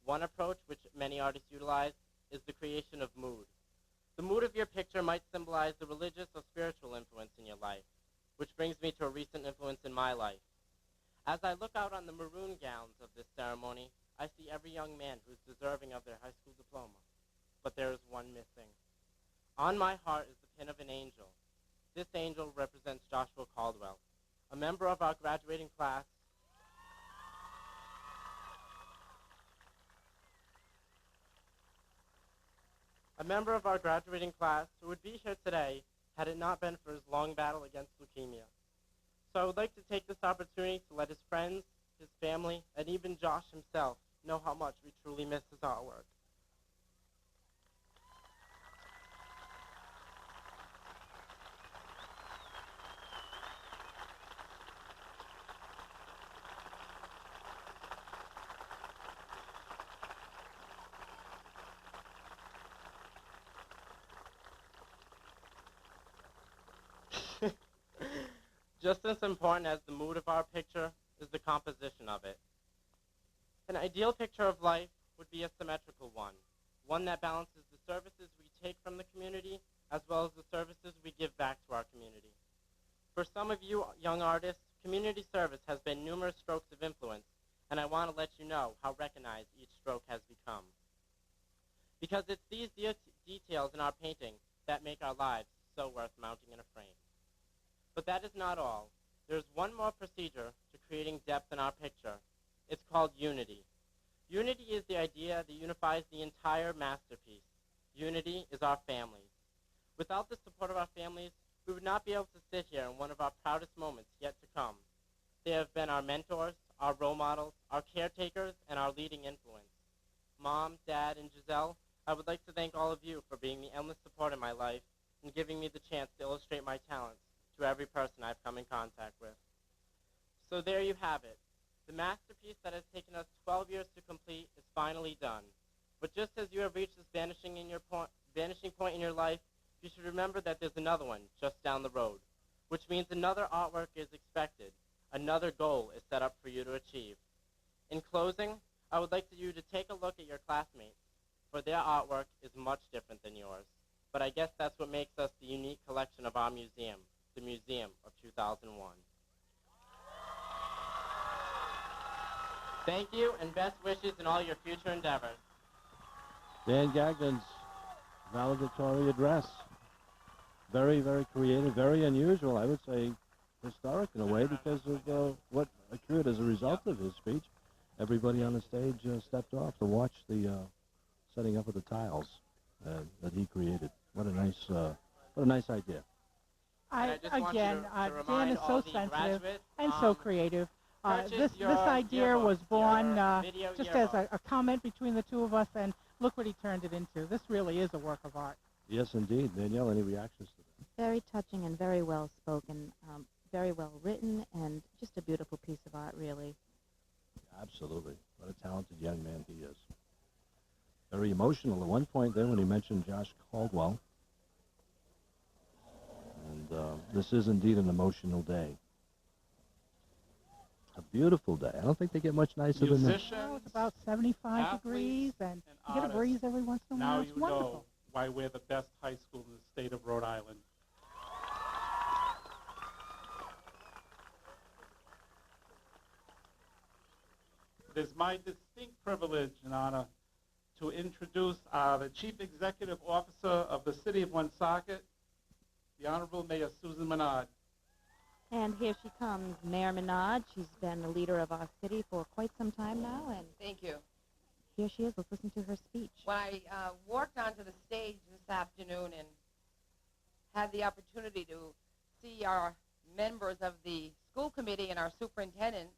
One approach which many artists utilize is the creation of mood. The mood of your picture might symbolize the religious or spiritual influence in your life, which brings me to a recent influence in my life. As I look out on the maroon gowns of this ceremony, I see every young man who's deserving of their high school diploma. But there is one missing. On my heart is the pin of an angel. This angel represents Joshua Caldwell, a member of our graduating class who would be here today had it not been for his long battle against leukemia. So I would like to take this opportunity to let his friends, his family, and even Josh himself know how much we truly miss his artwork. Just as important as the mood of our picture is the composition of it. An ideal picture of life would be a symmetrical one that balances the services we take from the community as well as the services we give back to our community. For some of you young artists, community service has been numerous strokes of influence, and I want to let you know how recognized each stroke has become. Because it's these details in our painting that make our lives so worth mounting in a frame. But that is not all. There's one more procedure to creating depth in our picture. It's called unity. Unity is the idea that unifies the entire masterpiece. Unity is our families. Without the support of our families, we would not be able to sit here in one of our proudest moments yet to come. They have been our mentors, our role models, our caretakers, and our leading influence. Mom, Dad, and Giselle, I would like to thank all of you for being the endless support in my life and giving me the chance to illustrate my talents to every person I've come in contact with. So there you have it. The masterpiece that has taken us 12 years to complete is finally done. But just as you have reached this vanishing point in your life, you should remember that there's another one just down the road, which means another artwork is expected, Another goal is set up for you to achieve. In closing, I would like you to take a look at your classmates, for their artwork is much different than yours. But I guess that's what makes us the unique collection of our museum, the Museum of 2001. Thank you, and best wishes in all your future endeavors. Dan Gagnon's valedictory address. Very, very creative, very unusual, I would say historic in a way, because of what occurred as a result of his speech. Everybody on the stage stepped off to watch the setting up of the tiles that he created. What a nice idea. And I just want you Dan remind is all so the sensitive graduates, and so creative. This idea yearbook, was born your video just yearbook. as a comment between the two of us, and look what he turned it into. This really is a work of art. Yes, indeed. Danielle, any reactions to that? Very touching and very well spoken, very well written, and just a beautiful piece of art, really. Absolutely. What a talented young man he is. Very emotional at one point there when he mentioned Josh Caldwell. And this is indeed an emotional day. A beautiful day. I don't think they get much nicer than this. Musicians, Well, it's about 75 athletes, degrees, and you get a artists. breeze every once in a while. Now It's you wonderful. know why we're the best high school in the state of Rhode Island. It is my distinct privilege and honor to introduce the Chief Executive Officer of the City of Woonsocket, the Honorable Mayor Susan Menard. And here she comes, Mayor Menard. She's been the leader of our city for quite some time now, and Thank you. here she is. Let's listen to her speech. When I walked onto the stage this afternoon and had the opportunity to see our members of the school committee and our superintendent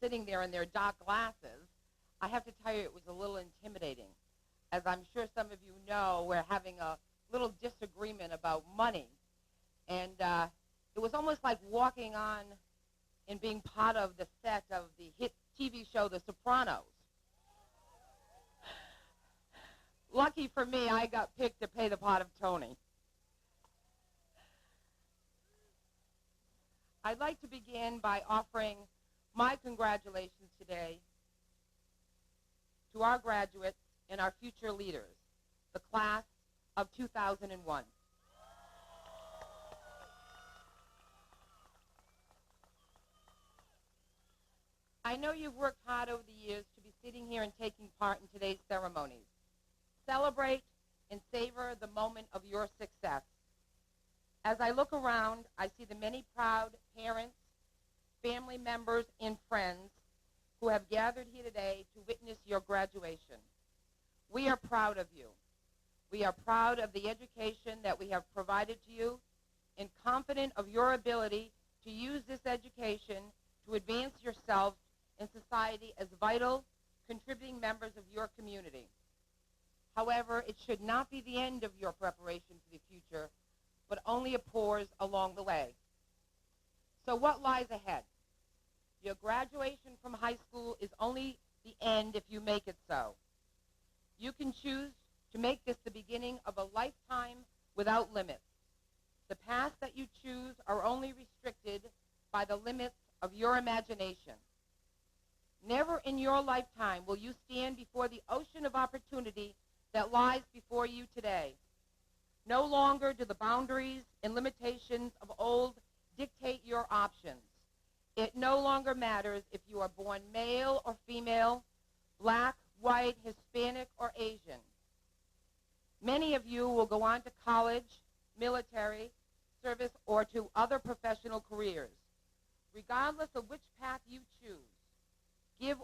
sitting there in their dark glasses, I have to tell you it was a little intimidating. As I'm sure some of you know, we're having a little disagreement about money. And it was almost like walking on and being part of the set of the hit TV show The Sopranos. Lucky for me, I got picked to play the part of Tony. I'd like to begin by offering my congratulations today to our graduates and our future leaders, the class of 2001. I know you've worked hard over the years to be sitting here and taking part in today's ceremonies. Celebrate and savor the moment of your success. As I look around, I see the many proud parents, family members, and friends who have gathered here today to witness your graduation. We are proud of you. We are proud of the education that we have provided to you and confident of your ability to use this education to advance yourselves in society as vital, contributing members of your community. However, it should not be the end of your preparation for the future, but only a pause along the way. So what lies ahead? Your graduation from high school is only the end if you make it so. You can choose to make this the beginning of a lifetime without limits. The paths that you choose are only restricted by the limits of your imagination. Never in your lifetime will you stand before the ocean of opportunity that lies before you today. No longer do the boundaries and limitations of old dictate your options. It no longer matters if you are born male or female, black, white, Hispanic, or Asian. Many of you will go on to college, military, service, or to other professional careers. Regardless of which path you choose, give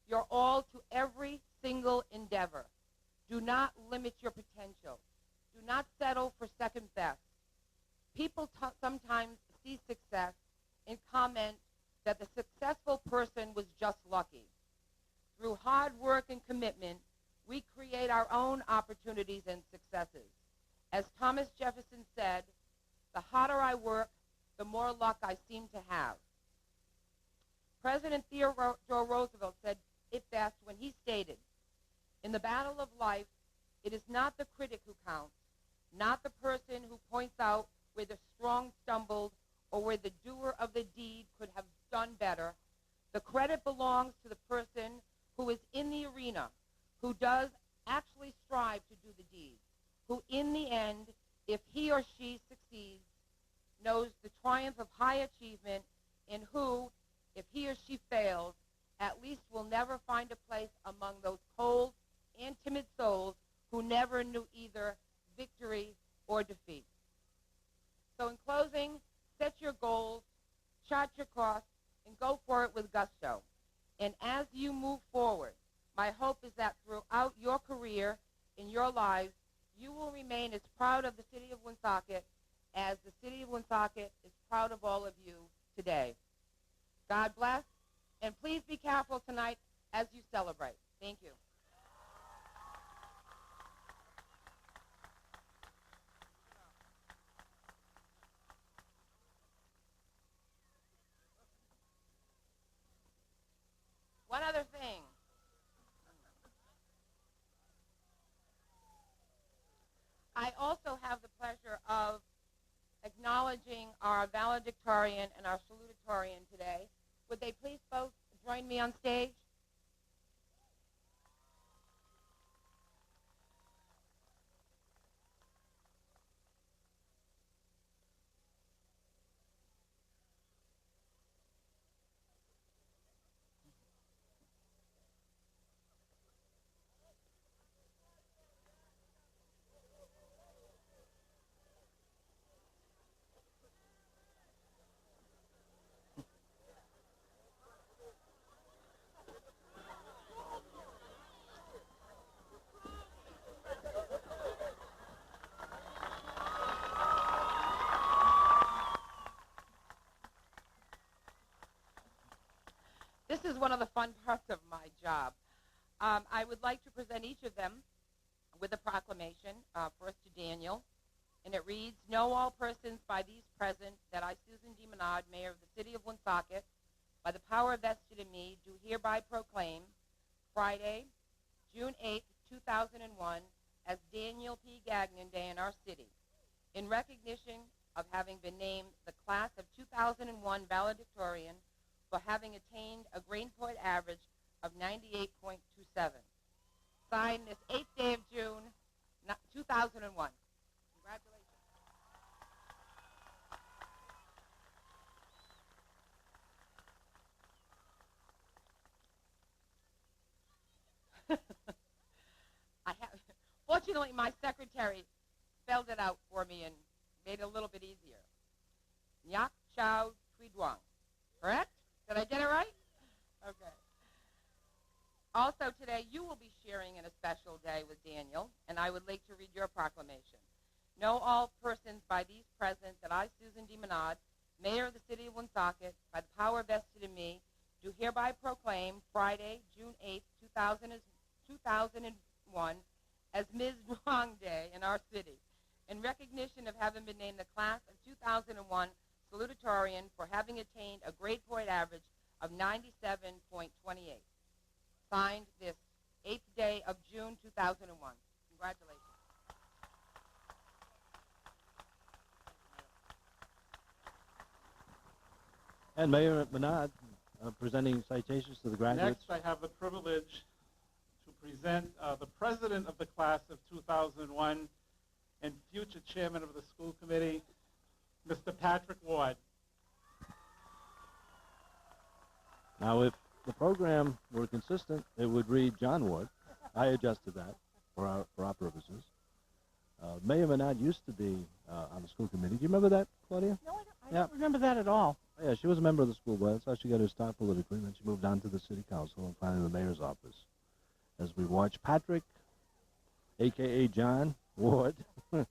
your all to every single endeavor. Do not limit your potential. Do not settle for second best. People sometimes see success and comment that the successful person was just lucky. Through hard work and commitment, we create our own opportunities and successes. As Thomas Jefferson said, the harder I work, the more luck I seem to have. President Theodore Roosevelt said it best when he stated, "In the battle of life, it is not the critic who counts, not the person who points out where the strong stumbled or where the doer of the deed could have done better. The credit belongs to the person who is in the arena, who does actually strive to do the deed, who in the end, if he or she succeeds, knows the triumph of high achievement, and who, if he or she fails, at least will never find a place among those cold and timid souls who never knew either victory or defeat. So in closing, set your goals, chart your course, and go for it with gusto. And as you move forward, my hope is that throughout your career, in your lives, you will remain as proud of the city of Woonsocket as the city of Woonsocket is proud of all of you today. God bless, and please be careful tonight as you celebrate. Thank you. One other thing. I also have the pleasure of acknowledging our valedictorian and our salutatorian today. Would they please both join me on stage? This is one of the fun parts of my job. I would like to present each of them with a proclamation, first to Daniel, and it reads, "Know all persons by these present that I, Susan D. Menard, Mayor of the City of Woonsocket, by the power vested in me, do hereby proclaim Friday, June 8, 2001, as Daniel P. Gagnon Day in our city, in recognition of having been named the class of 2001 valedictorian for having attained a grade point average of 98.27. Signed this 8th day of June, 2001. Congratulations. Fortunately, my secretary spelled it out for me and made it a little bit easier. Nyak Chow Tui Duong. Correct? Did I get it right? Okay. Also today, you will be sharing in a special day with Daniel, and I would like to read your proclamation. Know all persons by these present that I, Susan D. Menard, Mayor of the City of Woonsocket, by the power vested in me, do hereby proclaim Friday, June 8, 2001, as Ms. Duong Day in our city, in recognition of having been named the class of 2001 salutatorian for having attained a grade point average of 97.28. Signed this 8th day of June 2001. Congratulations. And Mayor Menard presenting citations to the graduates. Next, I have the privilege to present the president of the class of 2001 and future chairman of the school committee, Mr. Patrick Ward. Now, if the program were consistent, it would read John Ward. I adjusted that for our purposes. Mayor Menard used to be on the school committee. Do you remember that, Claudia? No, I don't remember that at all. Yeah, she was a member of the school board. That's how she got her start politically. Then she moved on to the city council and finally the mayor's office. As we watch Patrick, a.k.a. John Ward, the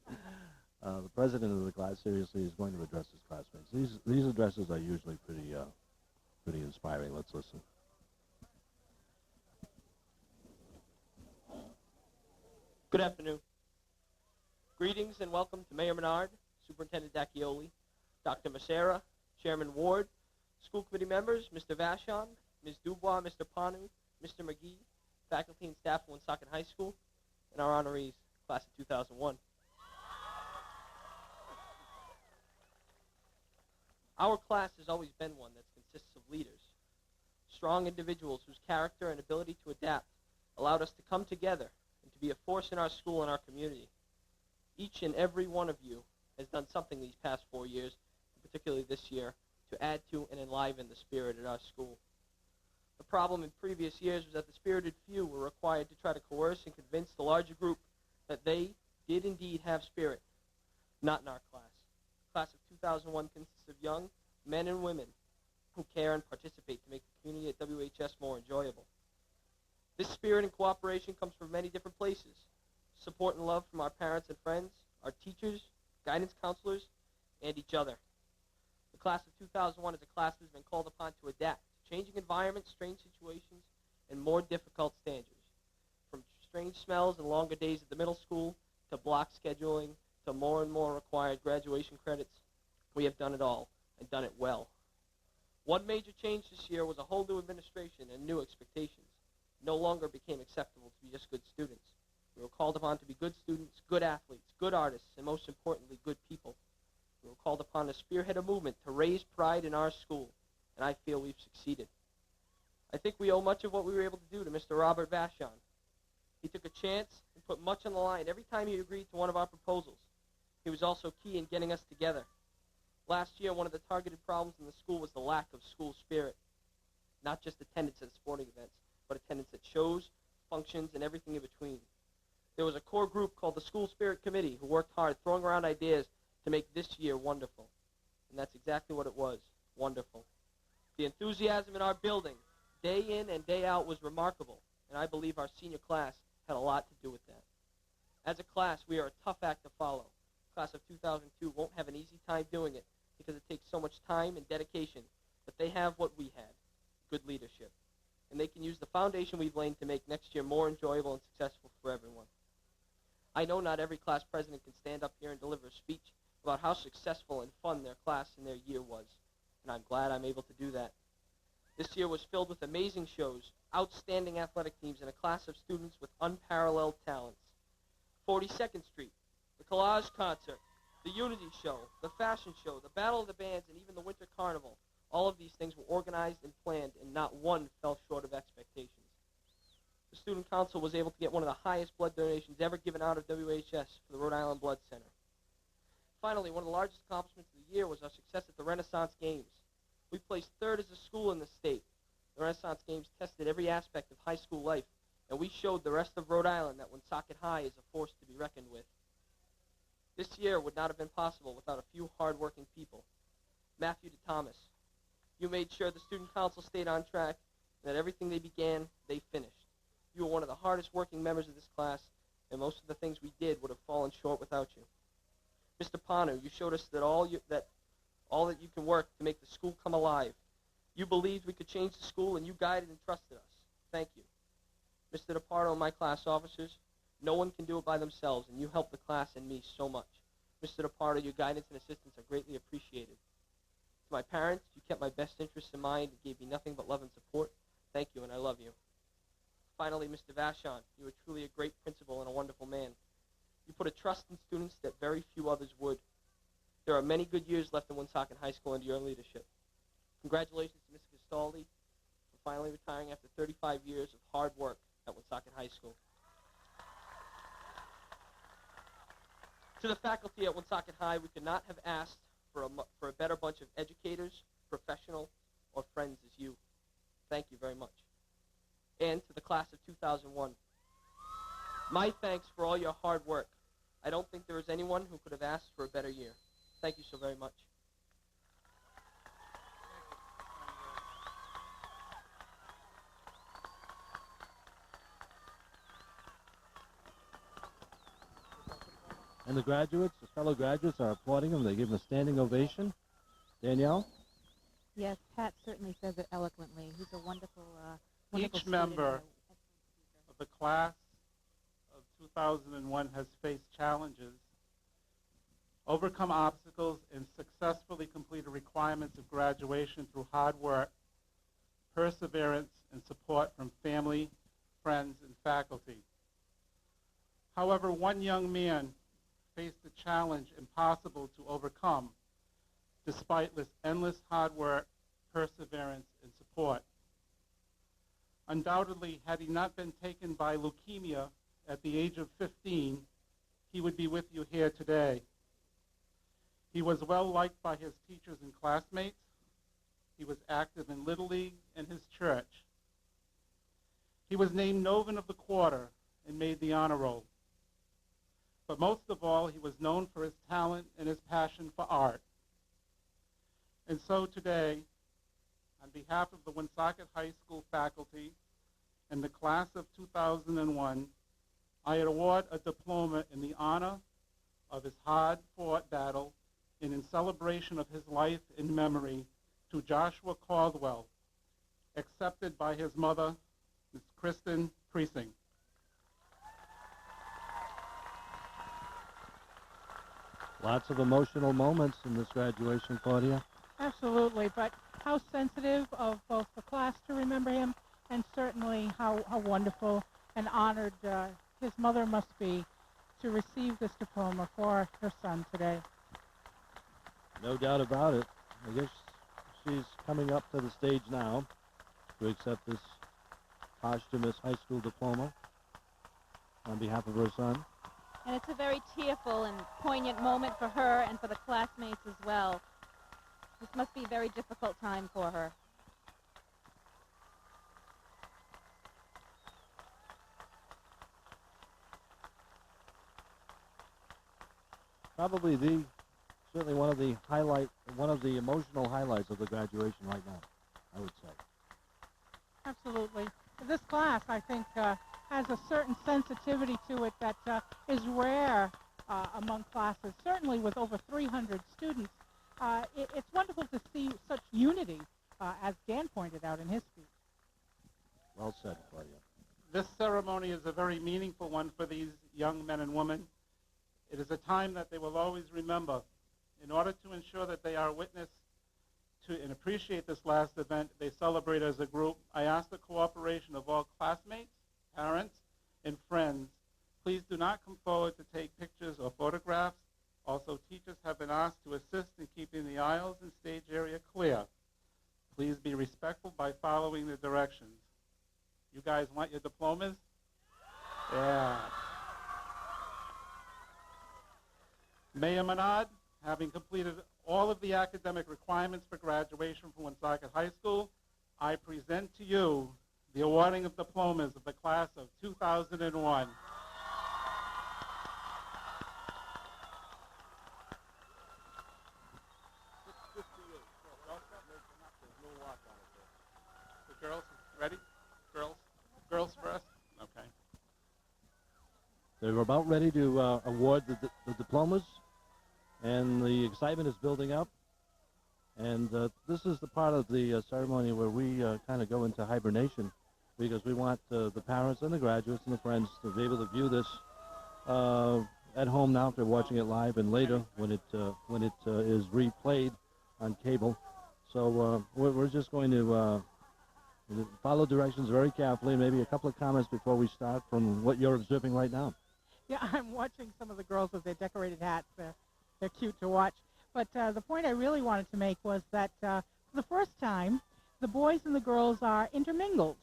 president of the class, seriously is going to address his classmates. These addresses are usually pretty inspiring. Let's listen. Good afternoon. Greetings and welcome to Mayor Menard, Superintendent Dacchioli, Dr. Macera, Chairman Ward, school committee members, Mr. Vashon, Ms. Dubois, Mr. Panu, Mr. McGee, faculty and staff of Woonsocket High School, and our honorees, class of 2001. Our class has always been one that consists of leaders, strong individuals whose character and ability to adapt allowed us to come together and to be a force in our school and our community. Each and every one of you has done something these past 4 years, and particularly this year, to add to and enliven the spirit at our school. The problem in previous years was that the spirited few were required to try to coerce and convince the larger group that they did indeed have spirit. Not in our class. The class of 2001 consists of young men and women who care and participate to make the community at WHS more enjoyable. This spirit and cooperation comes from many different places. Support and love from our parents and friends, our teachers, guidance counselors, and each other. The class of 2001 is a class that has been called upon to adapt to changing environments, strange situations, and more difficult standards. From strange smells and longer days at the middle school, to block scheduling, to more and more required graduation credits, we have done it all, and done it well. One major change this year was a whole new administration and new expectations. No longer became acceptable to be just good students. We were called upon to be good students, good athletes, good artists, and most importantly, good people. We were called upon to spearhead a movement to raise pride in our school, and I feel we've succeeded. I think we owe much of what we were able to do to Mr. Robert Vashon. He took a chance and put much on the line every time he agreed to one of our proposals. He was also key in getting us together. Last year, one of the targeted problems in the school was the lack of school spirit. Not just attendance at sporting events, but attendance at shows, functions, and everything in between. There was a core group called the School Spirit Committee who worked hard throwing around ideas to make this year wonderful. And that's exactly what it was, wonderful. The enthusiasm in our building, day in and day out, was remarkable, and I believe our senior class had a lot to do with that. As a class, we are a tough act to follow. The class of 2002 won't have an easy time doing it because it takes so much time and dedication, but they have what we had, good leadership. And they can use the foundation we've laid to make next year more enjoyable and successful for everyone. I know not every class president can stand up here and deliver a speech about how successful and fun their class and their year was, and I'm glad I'm able to do that. This year was filled with amazing shows, outstanding athletic teams, and a class of students with unparalleled talents. 42nd Street, the Collage Concert, the Unity Show, the Fashion Show, the Battle of the Bands, and even the Winter Carnival. All of these things were organized and planned, and not one fell short of expectations. The Student Council was able to get one of the highest blood donations ever given out of WHS for the Rhode Island Blood Center. Finally, one of the largest accomplishments of the year was our success at the Renaissance Games. We placed third as a school in the state. The Renaissance Games tested every aspect of high school life, and we showed the rest of Rhode Island that Woonsocket High is a force to be reckoned with. This year would not have been possible without a few hard-working people. Matthew DeThomas, you made sure the Student Council stayed on track and that everything they began, they finished. You were one of the hardest working members of this class, and most of the things we did would have fallen short without you. Mr. Panu, you showed us that all that you can work to make the school come alive. You believed we could change the school, and you guided and trusted us. Thank you. Mr. DePardo and my class officers, no one can do it by themselves, and you helped the class and me so much. Mr. DePardo, your guidance and assistance are greatly appreciated. To my parents, you kept my best interests in mind and gave me nothing but love and support. Thank you, and I love you. Finally, Mr. Vashon, you are truly a great principal and a wonderful man. You put a trust in students that very few others would. There are many good years left in Woonsocket High School under your leadership. Congratulations to Mr. Castaldi for finally retiring after 35 years of hard work at Woonsocket High School. To the faculty at Woonsocket High, we could not have asked for a better bunch of educators, professionals, or friends as you. Thank you very much. And to the class of 2001, my thanks for all your hard work. I don't think there is anyone who could have asked for a better year. Thank you so very much. And the graduates, the fellow graduates are applauding him. They give him a standing ovation. Danielle? Yes, Pat certainly says it eloquently. He's a wonderful, wonderful Each student member and of the class of 2001 has faced challenges, overcome obstacles, and successfully completed requirements of graduation through hard work, perseverance, and support from family, friends, and faculty. However, one young man faced a challenge impossible to overcome despite this endless hard work, perseverance, and support. Undoubtedly, had he not been taken by leukemia at the age of 15, he would be with you here today. He was well liked by his teachers and classmates. He was active in Little League and his church. He was named Novin of the Quarter and made the honor roll. But most of all, he was known for his talent and his passion for art. And so today, on behalf of the Woonsocket High School faculty and the class of 2001, I award a diploma in the honor of his hard-fought battle and in celebration of his life and memory to Joshua Caldwell, accepted by his mother, Ms. Kristen Precinct. Lots of emotional moments in this graduation, Claudia. Absolutely, but how sensitive of both the class to remember him, and certainly how wonderful and honored his mother must be to receive this diploma for her son today. No doubt about it. I guess she's coming up to the stage now to accept this posthumous high school diploma on behalf of her son. And it's a very tearful and poignant moment for her and for the classmates as well. This must be a very difficult time for her. Probably certainly one of the emotional highlights of the graduation right now, I would say. Absolutely. This class, I think, has a certain sensitivity to it that is rare among classes, certainly with over 300 students. It's wonderful to see such unity, as Dan pointed out in his speech. Well said, Claudia. This ceremony is a very meaningful one for these young men and women. It is a time that they will always remember. In order to ensure that they are witness to and appreciate this last event they celebrate as a group, I ask the cooperation of all classmates, parents, and friends. Please do not come forward to take pictures or photographs. Also, teachers have been asked to assist in keeping the aisles and stage area clear. Please be respectful by following the directions. You guys want your diplomas? Yeah. Mayor Menard, having completed all of the academic requirements for graduation from Woonsocket High School, I present to you the awarding of diplomas of the class of 2001. The girls, ready? Girls first? Okay. They're about ready to award the diplomas, and the excitement is building up. And this is the part of the ceremony where we kind of go into hibernation, because we want the parents and the graduates and the friends to be able to view this at home now if they're watching it live, and later when it is replayed on cable. So we're just going to follow directions very carefully. Maybe a couple of comments before we start from what you're observing right now. Yeah, I'm watching some of the girls with their decorated hats. They're cute to watch. But the point I really wanted to make was that for the first time, the boys and the girls are intermingled.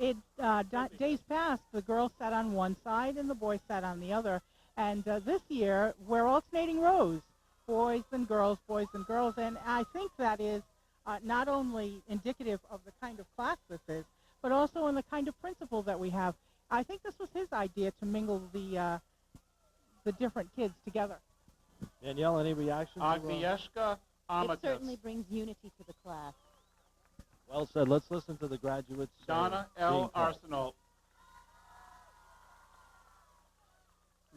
Days past, the girls sat on one side and the boys sat on the other. And this year, we're alternating rows, boys and girls. And I think that is not only indicative of the kind of class this is, but also in the kind of principal that we have. I think this was his idea to mingle the different kids together. Danielle, any reactions? Agnieszka Amatis. It certainly brings unity to the class. Well said. Let's listen to the graduates. Donna L. Arsenault.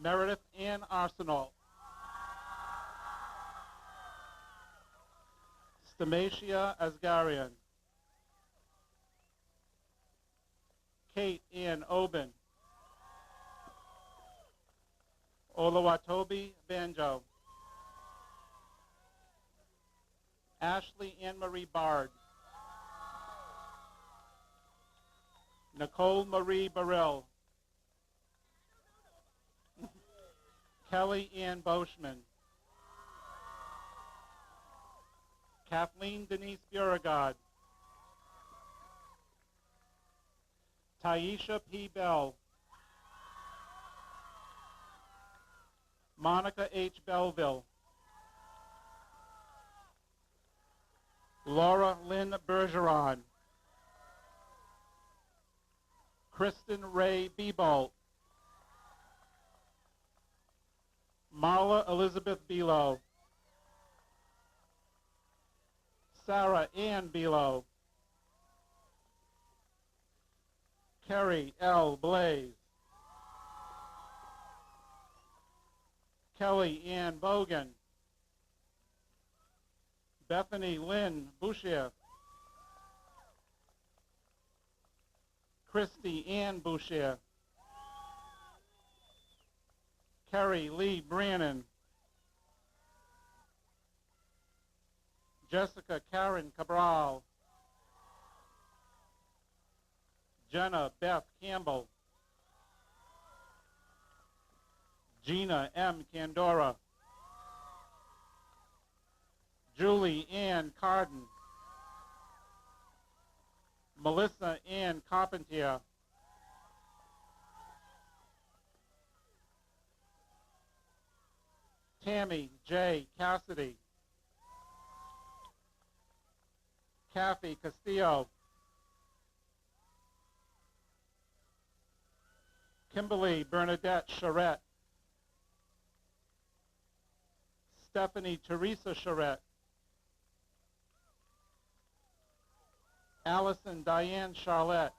Meredith Ann Arsenault. Stamacia Asgarian. Kate Ann Oben. Olawatobi Banjo. Ashley Ann Marie Bard. Nicole Marie Burrell. Kelly Ann Boschman. Kathleen Denise Beauregard. Taisha P. Bell, Monica H. Belleville, Laura Lynn Bergeron, Kristen Ray Bebolt, Marla Elizabeth Below, Sarah Ann Below, Kerry L. Blaze, Kelly Ann Bogan, Bethany Lynn Boucher, Christy Ann Boucher, Kerry Lee Brannon, Jessica Karen Cabral, Jenna Beth Campbell, Gina M. Candora, Julie Ann Carden, Melissa Ann Carpentier, Tammy J. Cassidy, Kathy Castillo, Kimberly Bernadette Charette, Stephanie Teresa Charette, Allison Diane Charlotte,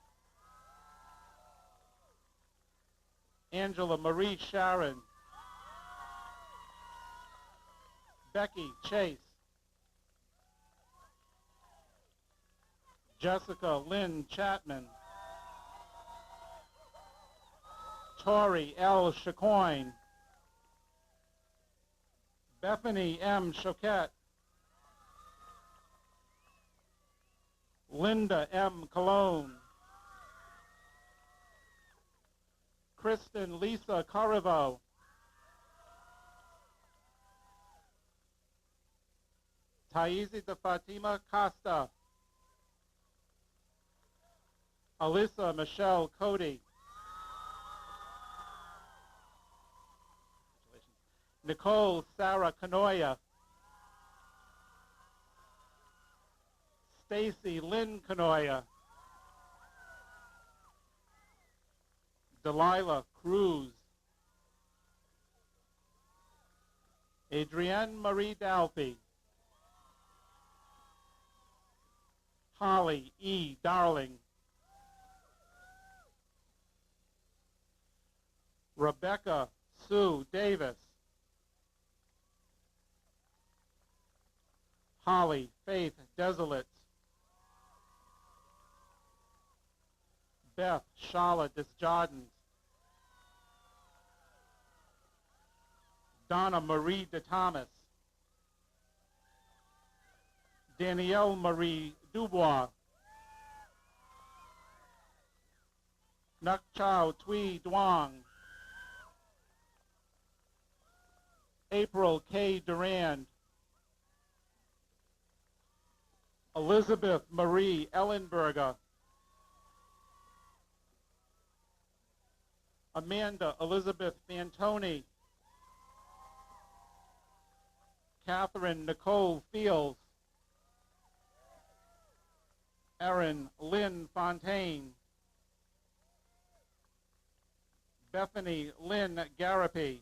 Angela Marie Sharon, Becky Chase, Jessica Lynn Chapman, Tori L. Chacoin, Bethany M. Choquette, Linda M. Cologne, Kristen Lisa Corriveau, Taizi de Fatima Costa, Alyssa Michelle Cody, Nicole Sarah Canoia, Stacy Lynn Canoia, Delilah Cruz, Adrienne Marie Dalpy, Holly E. Darling, Rebecca Sue Davis, Holly Faith Desolate, Beth Charlotte Desjardins, Donna Marie DeThomas, Danielle Marie Dubois, Nuk Chao Tui Duong, April K. Durand, Elizabeth Marie Ellenberger, Amanda Elizabeth Fantoni, Catherine Nicole Fields, Erin Lynn Fontaine, Bethany Lynn Garapi,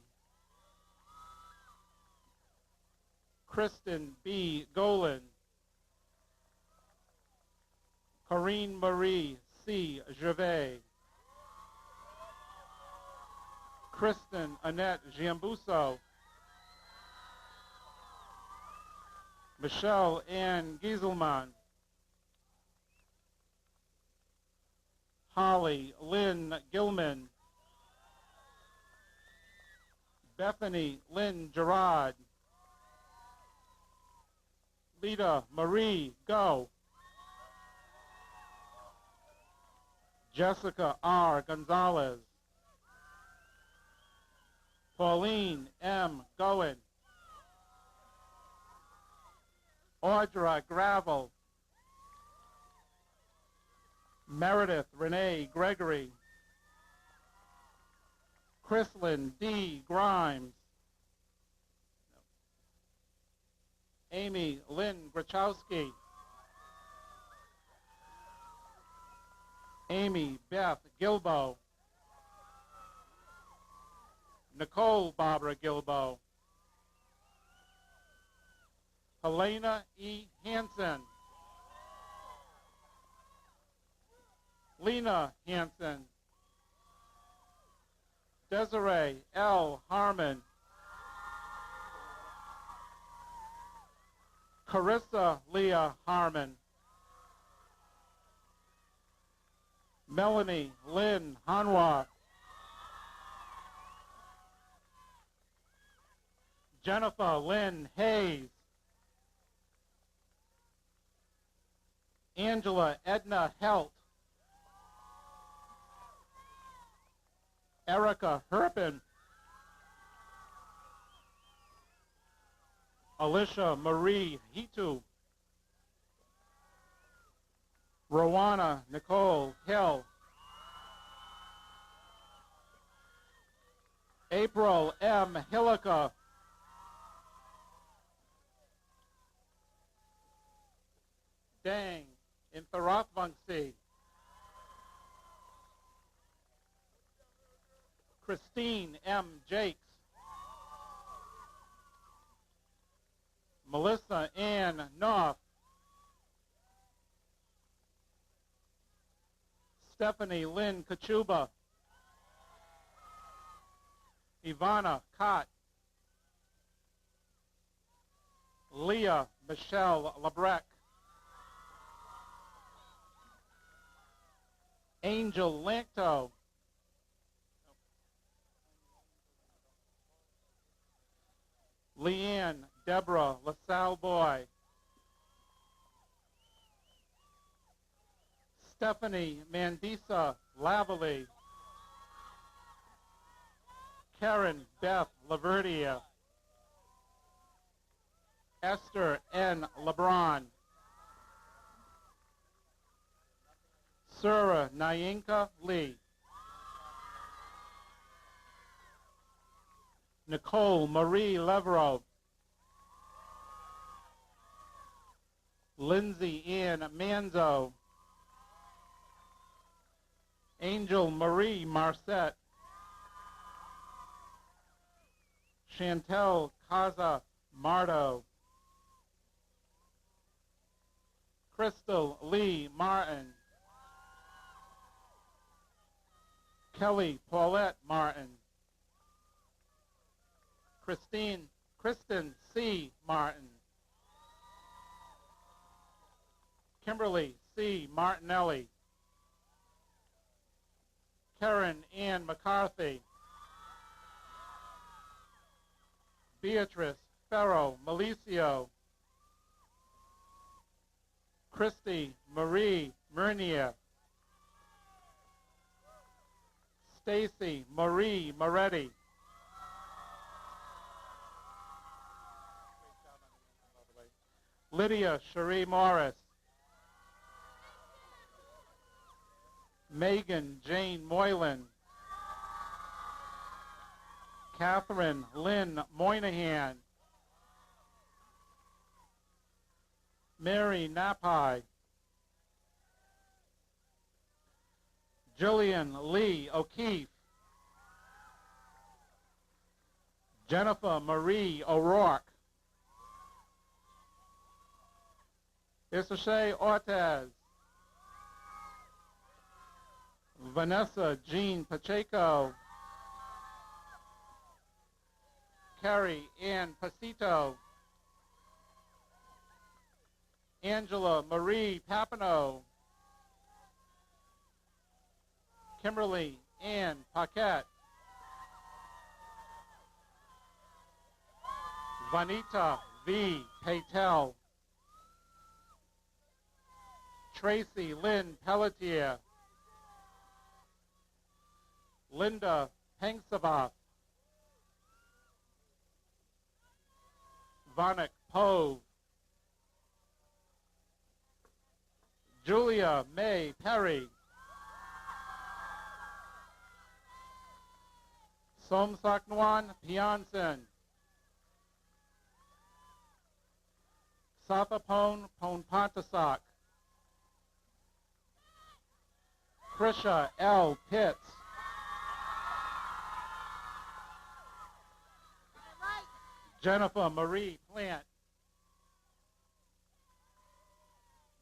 Kristen B. Golan, Corinne Marie C. Gervais, Kristen Annette Giambuso, Michelle Ann Gieselman, Holly Lynn Gilman, Bethany Lynn Gerard, Lita Marie Go, Jessica R. Gonzalez, Pauline M. Goen, Audra Gravel, Meredith Renee Gregory, Chrislyn D. Grimes, Amy Lynn Grachowski, Amy Beth Gilbo, Nicole Barbara Gilbo, Helena E. Hansen, Lena Hansen, Desiree L. Harmon, Carissa Leah Harmon, Melanie Lynn Hanwa, Jennifer Lynn Hayes, Angela Edna Helt, Erica Herpin, Alicia Marie Hitu, Rowana Nicole Hill, April M. Hilliker, Dang in Tharathvangsi, Christine M. Jakes, Melissa Ann Knopf, Stephanie Lynn Kachuba, Ivana Kott, Leah Michelle Lebrec, Angel Lancto, Leanne Deborah LaSalle Boy, Stephanie Mandisa Lavalley, Karen Beth Laverdia, Esther N. LeBron, Sura Nyanka Lee, Nicole Marie Leverov, Lindsay Ann Manzo, Angel Marie Marcette, Chantel Caza Mardo, Crystal Lee Martin, Kelly Paulette Martin, Kristen C. Martin, Kimberly C. Martinelli, Karen Ann McCarthy, Beatrice Ferro Malicio, Christy Marie Mernier, Stacy Marie Moretti, Lydia Cherie Morris, Megan Jane Moylan, Catherine Lynn Moynihan, Mary Napai, Jillian Lee O'Keefe, Jennifer Marie O'Rourke, Isashay Ortez, Vanessa Jean Pacheco, Carrie Ann Pasito, Angela Marie Papineau, Kimberly Ann Paquette, Vanita V. Patel, Tracy Lynn Pelletier, Linda Pengsavath, Vanik Pove, Julia May Perry, Somsaknwan Piansen, Sathapon Ponpantasak, Krisha L. Pitts, Jennifer Marie Plant,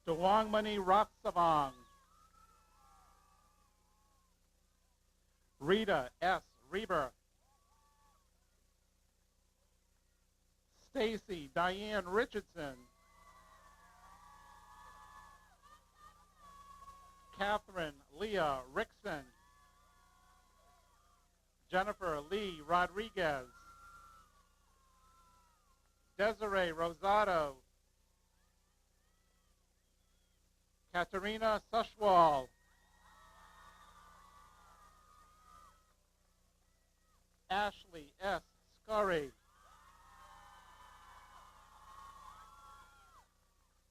Dewangmani Rapsavong, Rita S. Reber, Stacy Diane Richardson, Catherine Leah Rickson, Jennifer Lee Rodriguez, Desiree Rosado, Katerina Sushwal, Ashley S. Scurry,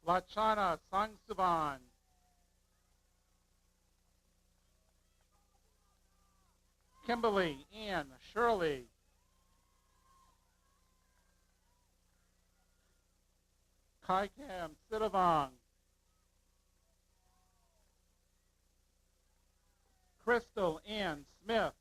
Lachana Sangsuban, Kimberly Ann Shirley, Kaikam Siddhavong, Crystal Ann Smith,